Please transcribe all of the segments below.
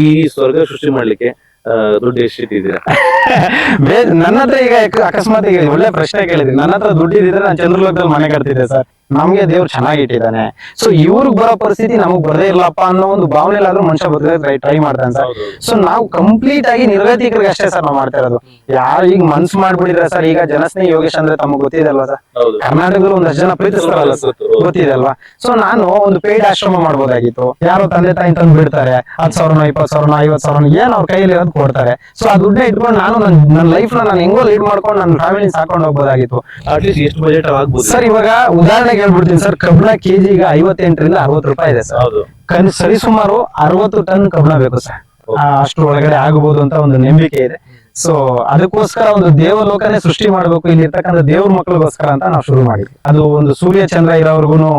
ಈ ಸ್ವರ್ಗ ಸೃಷ್ಟಿ ಮಾಡ್ಲಿಕ್ಕೆ ದುಡ್ಡು ಎಷ್ಟಿದ್ದೀರಾ? ನನ್ನ ಹತ್ರ ಈಗ ಅಕಸ್ಮಾತ್ ಈಗ ಒಳ್ಳೆ ಪ್ರಶ್ನೆ ಕೇಳಿದ್ರಿ. ನನ್ನ ಹತ್ರ ದುಡ್ಡು ಇದ್ರೆ ನಾನು ಚಂದ್ರಲೋಕದಲ್ಲಿ ಮನೆ ಕಟ್ತಿದ್ದೆ ಸರ್. ನಮ್ಗೆ ದೇವ್ರು ಚೆನ್ನಾಗಿಟ್ಟಿದ್ದಾನೆ. ಸೊ ಇವ್ರಿಗೆ ಬರೋ ಪರಿಸ್ಥಿತಿ ನಮಗ್ ಬರದೇ ಇಲ್ಲಪ್ಪ ಅನ್ನೋ ಒಂದು ಭಾವನೆಲಾದ್ರೂ ಮನುಷ್ಯ ಬದುಕ ಟ್ರೈ ಮಾಡ್ತಾನೆ ಸರ್. ಸೊ ನಾವು ಕಂಪ್ಲೀಟ್ ಆಗಿ ನಿರ್ಗತಿಕರಿಗೆ ಅಷ್ಟೇ ಸರ್ ನಾವು ಮಾಡ್ತಾ ಇರೋದು. ಯಾರು ಈಗ ಮನ್ಸ್ ಮಾಡ್ಬಿಟ್ಟಿದ್ರೆ ಸರ್, ಈಗ ಜನಸ್ನೇಹಿ ಯೋಗೇಶ್ ಅಂದ್ರೆ ತಮಗೆ ಗೊತ್ತಿದೆ ಅಲ್ವಾ ಸರ್? ಕರ್ನಾಟಕದಲ್ಲಿ ಒಂದಷ್ಟು ಜನ ಪ್ರೀತಿಸ್ತಾರಲ್ಲ ಸರ್, ಗೊತ್ತಿದೆ ಅಲ್ವಾ? ಸೊ ನಾನು ಒಂದು ಪೇಯ್ಡ್ ಆಶ್ರಮ ಮಾಡ್ಬೋದಾಗಿತ್ತು. ಯಾರೋ ತಂದೆ ತಾಯಿ ತಂದು ಬಿಡ್ತಾರೆ 10,000 20,000 50,000 ಏನ್ ಅವ್ರ ಕೈಯಲ್ಲಿ ಇರೋದು ಕೊಡ್ತಾರೆ. ಸೊ ಆ ದುಡ್ಡನ್ನ ಇಟ್ಕೊಂಡು ನಾನು ನನ್ನ ಲೈಫ್ ನಾನು ಹೆಂಗೋ ಲೀಡ್ ಮಾಡ್ಕೊಂಡು ನನ್ನ ಫ್ಯಾಮಿಲಿ ಸಾಕೊಂಡು ಹೋಗ್ಬೋದಾಗಿತ್ತು. ಅಟ್ಲೀಸ್ಟ್ ಎಷ್ಟು ಬಜೆಟ್ ಆಗ್ಬೋದು ಸರ್? ಇವಾಗ ಉದಾಹರಣೆಗೆ ಹೇಳ್ಬಿಡ್ತೀನಿ ಸರ್, ಕಬ್ಬಣ ಕೆಜಿ ಈಗ 58 ರಿಂದ 60 ರೂಪಾಯಿ ಇದೆ ಸರ್. ಸರಿ ಸುಮಾರು 60 ಟನ್ ಕಬ್ಬಣ ಬೇಕು ಸರ್. ಅಷ್ಟು ಒಳಗಡೆ ಆಗಬಹುದು ಅಂತ ಒಂದು ನಂಬಿಕೆ ಇದೆ. ಸೊ ಅದಕ್ಕೋಸ್ಕರ ಒಂದು ದೇವಲೋಕನೇ ಸೃಷ್ಟಿ ಮಾಡ್ಬೇಕು ಇಲ್ಲಿ ಇರ್ತಕ್ಕಂಥ ದೇವ್ರ ಮಕ್ಳಿಗೋಸ್ಕರ ಅಂತ ನಾವು ಶುರು ಮಾಡಿದ್ವಿ. ಅದು ಒಂದು ಸೂರ್ಯ ಚಂದ್ರ ಇರೋವರೆಗೂ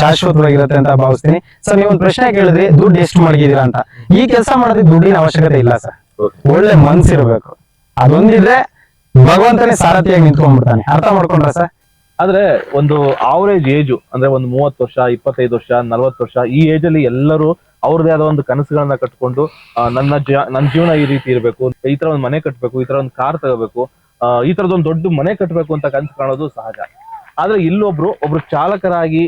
ಶಾಶ್ವತವಾಗಿರುತ್ತೆ ಅಂತ ಭಾವಿಸ್ತೀನಿ ಸರ್. ನೀವು ಒಂದು ಪ್ರಶ್ನೆ ಕೇಳಿದ್ರಿ, ದುಡ್ಡು ಎಷ್ಟು ಮಡಗಿದೀರಾ ಅಂತ. ಈ ಕೆಲಸ ಮಾಡೋದಕ್ಕೆ ದುಡ್ಡಿನ ಅವಶ್ಯಕತೆ ಇಲ್ಲ ಸರ್. ಒಳ್ಳೆ ಮನ್ಸಿರ್ಬೇಕು. ಅದೊಂದಿದ್ರೆ ಭಗವಂತನೇ ಸಾರಥಿಯಾಗಿ ನಿಂತ್ಕೊಂಡ್ಬಿಡ್ತಾನೆ. ಅರ್ಥ ಮಾಡ್ಕೊಂಡ್ರ ಸರ್? ಆದ್ರೆ ಒಂದು ಆವರೇಜ್ ಏಜು ಅಂದ್ರೆ ಒಂದು 30 ವರ್ಷ 25 ವರ್ಷ 40 ವರ್ಷ ಈ ಏಜ್ ಅಲ್ಲಿ ಎಲ್ಲರೂ ಅವ್ರದೇ ಆದ ಒಂದು ಕನಸುಗಳನ್ನ ಕಟ್ಕೊಂಡು ನನ್ನ ಜೀವನ ಈ ರೀತಿ ಇರಬೇಕು, ಈ ತರ ಒಂದು ಮನೆ ಕಟ್ಟಬೇಕು, ಈ ತರ ಒಂದು ಕಾರ್ ತಗೋಬೇಕು, ಈ ತರದೊಂದು ದೊಡ್ಡ ಮನೆ ಕಟ್ಟಬೇಕು ಅಂತ ಕನಸು ಕಾಣೋದು ಸಹಜ. ಆದ್ರೆ ಇಲ್ಲೊಬ್ರು ಚಾಲಕರಾಗಿ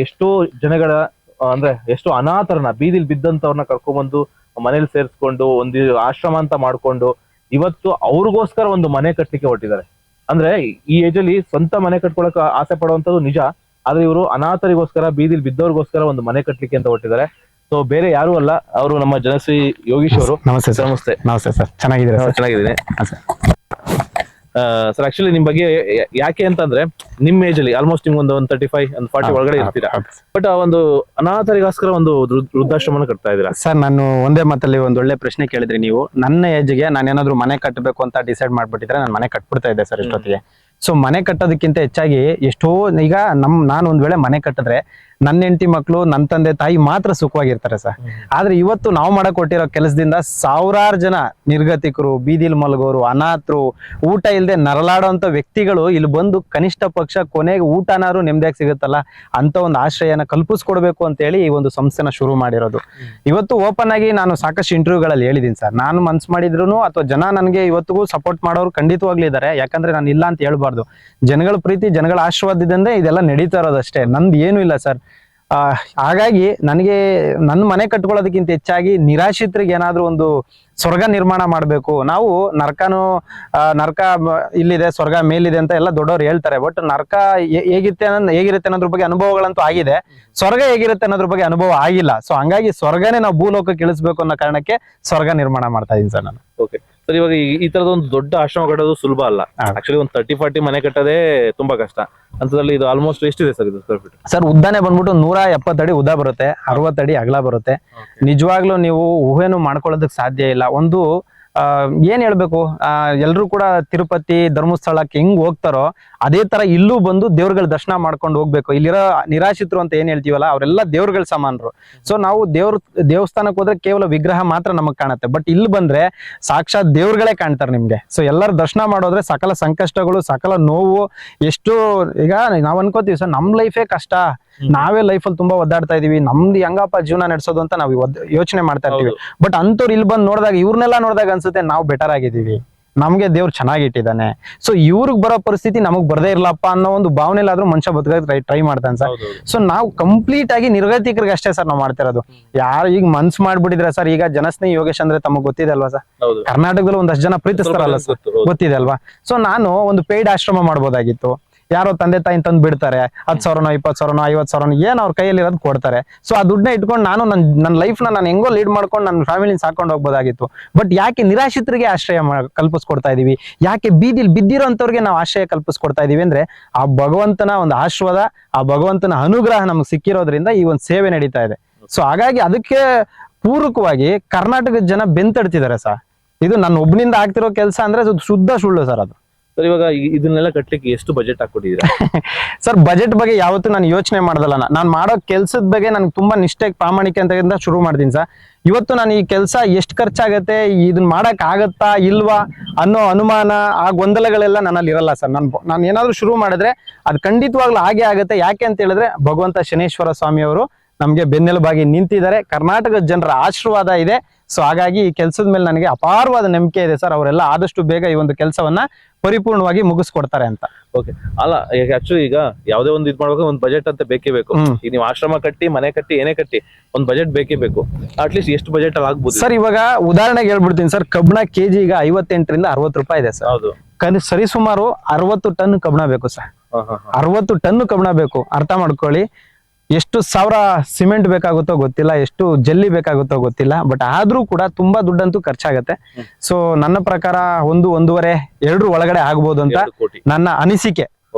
ಎಷ್ಟೋ ಜನಗಳ ಅಂದ್ರೆ ಎಷ್ಟೋ ಅನಾಥರನ್ನ ಬೀದಿಲ್ ಬಿದ್ದಂತವ್ರನ್ನ ಕರ್ಕೊಂಡ್ಬಂದು ಮನೇಲಿ ಸೇರಿಸ್ಕೊಂಡು ಒಂದು ಆಶ್ರಮ ಅಂತ ಮಾಡ್ಕೊಂಡು ಇವತ್ತು ಅವ್ರಿಗೋಸ್ಕರ ಒಂದು ಮನೆ ಕಟ್ಟಲಿಕ್ಕೆ ಹೊರಟಿದ್ದಾರೆ. ಅಂದ್ರೆ ಈ ಏಜ್ ಅಲ್ಲಿ ಸ್ವಂತ ಮನೆ ಕಟ್ಕೊಳಕ್ ಆಸೆ ಪಡುವಂತದ್ದು ನಿಜ. ಆದ್ರೆ ಇವರು ಅನಾಥರಿಗೋಸ್ಕರ ಬೀದಿಲ್ ಬಿದ್ದವ್ರಿಗೋಸ್ಕರ ಒಂದು ಮನೆ ಕಟ್ಟಲಿಕ್ಕೆ ಅಂತ ಹೊರಟಿದ್ದಾರೆ. ಸೊ ಬೇರೆ ಯಾರು ಅಲ್ಲ, ಅವರು ನಮ್ಮ ಜನಶ್ರೀ ಯೋಗೀಶ್ ಅವರು. ನಮಸ್ತೆ ಸರ್. ನಮಸ್ತೆ. ನಮಸ್ತೆ ಸರ್. ಚೆನ್ನಾಗಿದ್ದೀರಾ? ಚೆನ್ನಾಗಿದ್ದೀನಿ ಸರ್. ಆಕ್ಚುಲಿ ನಿಮ್ ಬಗ್ಗೆ ಯಾಕೆ ಅಂತಂದ್ರೆ ನಿಮ್ ಏಜ್ ಅಲ್ಲಿ ಆಲ್ಮೋಸ್ಟ್ ನಿಮ್ಗೆ ಒಂದು 35 40 ಒಳಗಡೆ ಇರ್ತೀರಾ. ಬಟ್ ಒಂದು ಅನಾಥರಿಗೋಸ್ಕರ ಒಂದು ವೃದ್ಧಾಶ್ರಮ ಕಟ್ತಾ ಇದ್ದೀರಾ ಸರ್. ನಾನು ಒಂದೇ ಮಾತಲ್ಲಿ ಒಂದ್ ಒಳ್ಳೆ ಪ್ರಶ್ನೆ ಕೇಳಿದ್ರಿ ನೀವು. ನನ್ನ ಏಜ್ಗೆ ನಾನು ಏನಾದ್ರು ಮನೆ ಕಟ್ಟಬೇಕು ಅಂತ ಡಿಸೈಡ್ ಮಾಡ್ಬಿಟ್ಟಿದ್ರೆ ನಾನು ಮನೆ ಕಟ್ಬಿಡ್ತಾ ಇದ್ದೆ ಸರ್ ಇಷ್ಟೊತ್ತಿಗೆ. ಸೊ ಮನೆ ಕಟ್ಟೋದಕ್ಕಿಂತ ಹೆಚ್ಚಾಗಿ ಎಷ್ಟೋ ಈಗ ನಾನು ಒಂದ್ ವೇಳೆ ಮನೆ ಕಟ್ಟಿದ್ರೆ ನನ್ನ ಹೆಂಡತಿ ಮಕ್ಕಳು ನನ್ನ ತಂದೆ ತಾಯಿ ಮಾತ್ರ ಸುಖವಾಗಿರ್ತಾರೆ ಸರ್. ಆದ್ರೆ ಇವತ್ತು ನಾವು ಮಾಡಕ್ ಕೊಟ್ಟಿರೋ ಕೆಲಸದಿಂದ ಸಾವಿರಾರು ಜನ ನಿರ್ಗತಿಕರು, ಬೀದಿಲ್ ಮಲಗೋರು, ಅನಾಥರು, ಊಟ ಇಲ್ಲದೆ ನರಳಾಡೋಂಥ ವ್ಯಕ್ತಿಗಳು ಇಲ್ಲಿ ಬಂದು ಕನಿಷ್ಠ ಪಕ್ಷ ಕೊನೆಗೆ ಊಟನಾರು ನೆಮ್ಮದಿಯಾಗಿ ಸಿಗುತ್ತಲ್ಲ ಅಂತ ಒಂದು ಆಶ್ರಯನ ಕಲ್ಪಿಸ್ಕೊಡ್ಬೇಕು ಅಂತ ಹೇಳಿ ಈ ಒಂದು ಸಂಸ್ಥೆನ ಶುರು ಮಾಡಿರೋದು. ಇವತ್ತು ಓಪನ್ ಆಗಿ ನಾನು ಸಾಕಷ್ಟು ಇಂಟರ್ವ್ಯೂಗಳಲ್ಲಿ ಹೇಳಿದೀನಿ ಸರ್. ನಾನು ಮನ್ಸು ಮಾಡಿದ್ರು ಅಥವಾ ಜನ ನನಗೆ ಇವತ್ತಿಗೂ ಸಪೋರ್ಟ್ ಮಾಡೋರು ಖಂಡಿತವಾಗ್ಲೂ ಇದ್ದಾರೆ. ಯಾಕಂದ್ರೆ ನಾನು ಇಲ್ಲ ಅಂತ ಹೇಳ್ಬಾರ್ದು. ಜನಗಳ ಪ್ರೀತಿ, ಜನಗಳ ಆಶೀರ್ವಾದದಿಂದ ಇದೆಲ್ಲ ನಡೀತಾ ಇರೋದಷ್ಟೇ. ನಂದು ಏನೂ ಇಲ್ಲ ಸರ್. ಹಾಗಾಗಿ ನನಗೆ ನನ್ನ ಮನೆ ಕಟ್ಕೊಳ್ಳೋದಕ್ಕಿಂತ ಹೆಚ್ಚಾಗಿ ನಿರಾಶ್ರಿತರಿಗೆ ಏನಾದ್ರೂ ಒಂದು ಸ್ವರ್ಗ ನಿರ್ಮಾಣ ಮಾಡ್ಬೇಕು. ನಾವು ನರಕ ಇಲ್ಲಿದೆ, ಸ್ವರ್ಗ ಮೇಲಿದೆ ಅಂತ ಎಲ್ಲ ದೊಡ್ಡವ್ರು ಹೇಳ್ತಾರೆ. ಬಟ್ ನರಕ ಹೇಗಿರುತ್ತೆ ಅನ್ನೋದ್ರ ಬಗ್ಗೆ ಅನುಭವಗಳಂತೂ ಆಗಿದೆ. ಸ್ವರ್ಗ ಹೇಗಿರುತ್ತೆ ಅನ್ನೋದ್ರ ಬಗ್ಗೆ ಅನುಭವ ಆಗಿಲ್ಲ. ಸೊ ಹಂಗಾಗಿ ಸ್ವರ್ಗನೇ ನಾವು ಭೂಲೋಕಕ್ಕೆ ಇಳಿಸ್ಬೇಕು ಅನ್ನೋ ಕಾರಣಕ್ಕೆ ಸ್ವರ್ಗ ನಿರ್ಮಾಣ ಮಾಡ್ತಾ ಇದೀನಿ ಸರ್ ನಾನು. Okay sir. ಇವಾಗ ಈ ತರದ ಒಂದು ದೊಡ್ಡ ಆಶ್ರಮ ಕಟ್ಟೋದು ಸುಲಭ ಅಲ್ಲ. ಆಕ್ಚುಲಿ ಒಂದು 30-40 ಮನೆ ಕಟ್ಟೋದೇ ತುಂಬಾ ಕಷ್ಟ. ಅಂತದ್ರಲ್ಲಿ ಇದು ಆಲ್ಮೋಸ್ಟ್ ಎಷ್ಟಿದೆ ಸರ್ ಇದು ಸ್ಕ್ವೇರ್ ಫೀಟ್? ಸರ್ ಉದ್ದಾನೆ ಬಂದ್ಬಿಟ್ಟು 170 ಅಡಿ ಉದ್ದ ಬರುತ್ತೆ, 60 ಅಡಿ ಅಗಲ ಬರುತ್ತೆ. ನಿಜವಾಗ್ಲೂ ನೀವು ಊಹೆನು ಮಾಡ್ಕೊಳ್ಳೋದಕ್ಕೆ ಸಾಧ್ಯ ಇಲ್ಲ. ಒಂದು ಏನ್ ಹೇಳ್ಬೇಕು, ಎಲ್ರು ಕೂಡ ತಿರುಪತಿ ಧರ್ಮಸ್ಥಳಕ್ಕೆ ಹೆಂಗ್ ಹೋಗ್ತಾರೋ ಅದೇ ತರ ಇಲ್ಲೂ ಬಂದು ದೇವ್ರಗಳ ದರ್ಶನ ಮಾಡ್ಕೊಂಡು ಹೋಗ್ಬೇಕು. ಇಲ್ಲಿರೋ ನಿರಾಶ್ರಿತರು ಅಂತ ಏನ್ ಹೇಳ್ತೀವಲ್ಲ ಅವರೆಲ್ಲ ದೇವ್ರಗಳ ಸಮಾನರು. ಸೊ ನಾವು ದೇವಸ್ಥಾನಕ್ಕೆ ಹೋದ್ರೆ ಕೇವಲ ವಿಗ್ರಹ ಮಾತ್ರ ನಮಗ್ ಕಾಣುತ್ತೆ. ಬಟ್ ಇಲ್ಲಿ ಬಂದ್ರೆ ಸಾಕ್ಷಾತ್ ದೇವ್ರಗಳೇ ಕಾಣ್ತಾರೆ ನಿಮ್ಗೆ. ಸೊ ಎಲ್ಲರ ದರ್ಶನ ಮಾಡೋದ್ರೆ ಸಕಲ ಸಂಕಷ್ಟಗಳು, ಸಕಲ ನೋವು, ಎಷ್ಟು ಈಗ ನಾವ್ ಅನ್ಕೋತೀವಿ ಸರ್ ನಮ್ ಲೈಫೇ ಕಷ್ಟ, ನಾವೇ ಲೈಫಲ್ಲಿ ತುಂಬಾ ಒದ್ದಾಡ್ತಾ ಇದೀವಿ, ನಮ್ದು ಹೆಂಗಪ್ಪ ಜೀವನ ನಡೆಸೋದು ಅಂತ ನಾವು ಯೋಚನೆ ಮಾಡ್ತಾ ಇರ್ತೀವಿ. ಬಟ್ ಅಂತವ್ರು ಇಲ್ಲಿ ಬಂದು ನೋಡಿದಾಗ, ಇವ್ರನ್ನೆಲ್ಲ ನೋಡಿದಾಗ ಅನ್ಸುತ್ತೆ ನಾವು ಬೆಟರ್ ಆಗಿದ್ದೀವಿ, ನಮ್ಗೆ ದೇವ್ರು ಚೆನ್ನಾಗಿಟ್ಟಿದ್ದಾನೆ. ಸೊ ಇವ್ರಿಗೆ ಬರೋ ಪರಿಸ್ಥಿತಿ ನಮಗ್ ಬರದೇ ಇರ್ಲಪ್ಪ ಅನ್ನೋ ಒಂದು ಭಾವನೆಲಾದ್ರೂ ಮನುಷ್ಯ ಬದುಕ ಟ್ರೈ ಮಾಡ್ತಾನೆ ಸರ್. ಸೊ ನಾವು ಕಂಪ್ಲೀಟ್ ಆಗಿ ನಿರ್ಗತಿಕರಿಗೆ ಅಷ್ಟೇ ಸರ್ ನಾವು ಮಾಡ್ತಾ ಇರೋದು. ಯಾರು ಈಗ ಮನ್ಸ್ ಮಾಡ್ಬಿಟ್ಟಿದ್ರೆ ಸರ್, ಈಗ ಜನಸ್ನೇಹಿ ಯೋಗೇಶ್ ಅಂದ್ರೆ ತಮಗ್ ಗೊತ್ತಿದೆ ಅಲ್ವಾ ಸರ್? ಕರ್ನಾಟಕದಲ್ಲಿ ಒಂದಷ್ಟು ಜನ ಪ್ರೀತಿಸ್ತಾರಲ್ಲ ಸರ್, ಗೊತ್ತಿದೆ ಅಲ್ವಾ? ಸೊ ನಾನು ಒಂದು ಪೇಯ್ಡ್ ಆಶ್ರಮ ಮಾಡ್ಬೋದಾಗಿತ್ತು. ಯಾರೋ ತಂದೆ ತಾಯಿ ತಂದು ಬಿಡ್ತಾರೆ 10,000 20,000 50,000 ಏನ್ ಅವ್ರ ಕೈಯಲ್ಲಿ ಇರೋದು ಕೊಡ್ತಾರೆ. ಸೊ ಆ ದುಡ್ಡನ್ನ ಇಟ್ಕೊಂಡು ನಾನು ನನ್ನ ಲೈಫ್ ನಾನು ಹೆಂಗೋ ಲೀಡ್ ಮಾಡ್ಕೊಂಡು ನನ್ನ ಫ್ಯಾಮಿಲಿನ ಸಾಕೊಂಡು ಹೋಗ್ಬೋದಾಗಿತ್ತು. ಬಟ್ ಯಾಕೆ ನಿರಾಶ್ರಿತರಿಗೆ ಆಶ್ರಯ ಕಲ್ಪಿಸ್ಕೊಡ್ತಾ ಇದೀವಿ? ಯಾಕೆ ಬೀದಿಲ್ ಬಿದ್ದಿರೋಂಥವ್ರಿಗೆ ನಾವು ಆಶ್ರಯ ಕಲ್ಪಿಸ್ಕೊಡ್ತಾ ಇದೀವಿ ಅಂದ್ರೆ ಆ ಭಗವಂತನ ಒಂದು ಆಶೀರ್ವಾದ, ಆ ಭಗವಂತನ ಅನುಗ್ರಹ ನಮ್ಗೆ ಸಿಕ್ಕಿರೋದ್ರಿಂದ ಈ ಒಂದು ಸೇವೆ ನಡೀತಾ ಇದೆ. ಸೊ ಹಾಗಾಗಿ ಅದಕ್ಕೆ ಪೂರಕವಾಗಿ ಕರ್ನಾಟಕದ ಜನ ಬೆಂತಡ್ತಿದ್ದಾರೆ ಸರ್. ಇದು ನನ್ನ ಒಬ್ಬನಿಂದ ಆಗ್ತಿರೋ ಕೆಲಸ ಅಂದ್ರೆ ಶುದ್ಧ ಸುಳ್ಳು ಸರ್ ಅದು. ಸರ್ ಇವಾಗ ಇದನ್ನೆಲ್ಲ ಕಟ್ಲಿಕ್ಕೆ ಎಷ್ಟು ಬಜೆಟ್ ಹಾಕೊಟ್ಟಿದ್ದೀರಾ? ಸರ್ ಬಜೆಟ್ ಬಗ್ಗೆ ಯಾವತ್ತೂ ನಾನು ಯೋಚನೆ ಮಾಡ್ದಲ್ಲ. ನಾನು ಮಾಡೋ ಕೆಲ್ಸದ ಬಗ್ಗೆ ನನ್ಗೆ ತುಂಬಾ ನಿಷ್ಠೆ ಪ್ರಾಮಾಣಿಕ ಅಂತ ಶುರು ಮಾಡ್ತೀನಿ ಸರ್. ಇವತ್ತು ನಾನು ಈ ಕೆಲಸ ಎಷ್ಟು ಖರ್ಚಾಗತ್ತೆ, ಇದನ್ನ ಮಾಡಕ್ ಆಗತ್ತಾ ಇಲ್ವಾ ಅನ್ನೋ ಅನುಮಾನ, ಆ ಗೊಂದಲಗಳೆಲ್ಲ ನನ್ನಲ್ಲಿ ಇರಲ್ಲ ಸರ್. ನಾನು ಏನಾದ್ರು ಶುರು ಮಾಡಿದ್ರೆ ಅದು ಖಂಡಿತವಾಗ್ಲೂ ಹಾಗೆ ಆಗತ್ತೆ. ಯಾಕೆ ಅಂತ ಹೇಳಿದ್ರೆ ಭಗವಂತ ಶನೇಶ್ವರ ಸ್ವಾಮಿ ಅವರು ನಮ್ಗೆ ಬೆನ್ನೆಲುಬಾಗಿ ನಿಂತಿದ್ದಾರೆ. ಕರ್ನಾಟಕದ ಜನರ ಆಶೀರ್ವಾದ ಇದೆ. ಸೊ ಹಾಗಾಗಿ ಈ ಕೆಲಸದ ಮೇಲೆ ನನಗೆ ಅಪಾರವಾದ ನಂಬಿಕೆ ಇದೆ ಸರ್. ಅವರೆಲ್ಲ ಆದಷ್ಟು ಬೇಗ ಈ ಒಂದು ಕೆಲಸವನ್ನ ಪರಿಪೂರ್ಣವಾಗಿ ಮುಗಿಸ್ಕೊಡ್ತಾರೆ ಅಂತ. ಓಕೆ, ಅಲ್ಲ ಈಗ ಆಕ್ಚುಲಿ ಈಗ ಯಾವ್ದೇ ಒಂದು ಇದ್ ಮಾಡ್ಬೇಕು, ಒಂದು ಬಜೆಟ್ ಅಂತ ಬೇಕೇ ಬೇಕು. ಈಗ ನೀವು ಆಶ್ರಮ ಕಟ್ಟಿ, ಮನೆ ಕಟ್ಟಿ, ಏನೇ ಕಟ್ಟಿ, ಒಂದು ಬಜೆಟ್ ಬೇಕೇ ಬೇಕು. ಅಟ್ಲೀಸ್ಟ್ ಎಷ್ಟು ಬಜೆಟ್ ಅಲ್ಲಿ ಆಗ್ಬೋದು ಸರ್? ಇವಾಗ ಉದಾಹರಣೆಗೆ ಹೇಳ್ಬಿಡ್ತೀನಿ ಸರ್, ಕಬ್ಬಣ ಕೆಜಿ ಈಗ 58 ರಿಂದ 60 ರೂಪಾಯಿ ಇದೆ ಸರ್. ಹೌದು, ಸರಿಸುಮಾರು 60 ಟನ್ ಕಬ್ಬಣ ಬೇಕು ಸರ್. 60 ಟನ್ ಕಬ್ಬಣ ಬೇಕು. ಅರ್ಥ ಮಾಡ್ಕೊಳ್ಳಿ, ಎಷ್ಟು ಸಾವಿರ ಸಿಮೆಂಟ್ ಬೇಕಾಗುತ್ತೋ ಗೊತ್ತಿಲ್ಲ, ಎಷ್ಟು ಜಲ್ಲಿ ಬೇಕಾಗುತ್ತೋ ಗೊತ್ತಿಲ್ಲ, ಬಟ್ ಆದ್ರೂ ಕೂಡ ತುಂಬಾ ದುಡ್ಡಂತೂ ಖರ್ಚಾಗತ್ತೆ. ಸೊ ನನ್ನ ಪ್ರಕಾರ 1-1.5-2 ಒಳಗಡೆ ಆಗ್ಬೋದು ಅಂತ 2 ಕೋಟಿ ನನ್ನ ಅನಿಸಿಕೆ.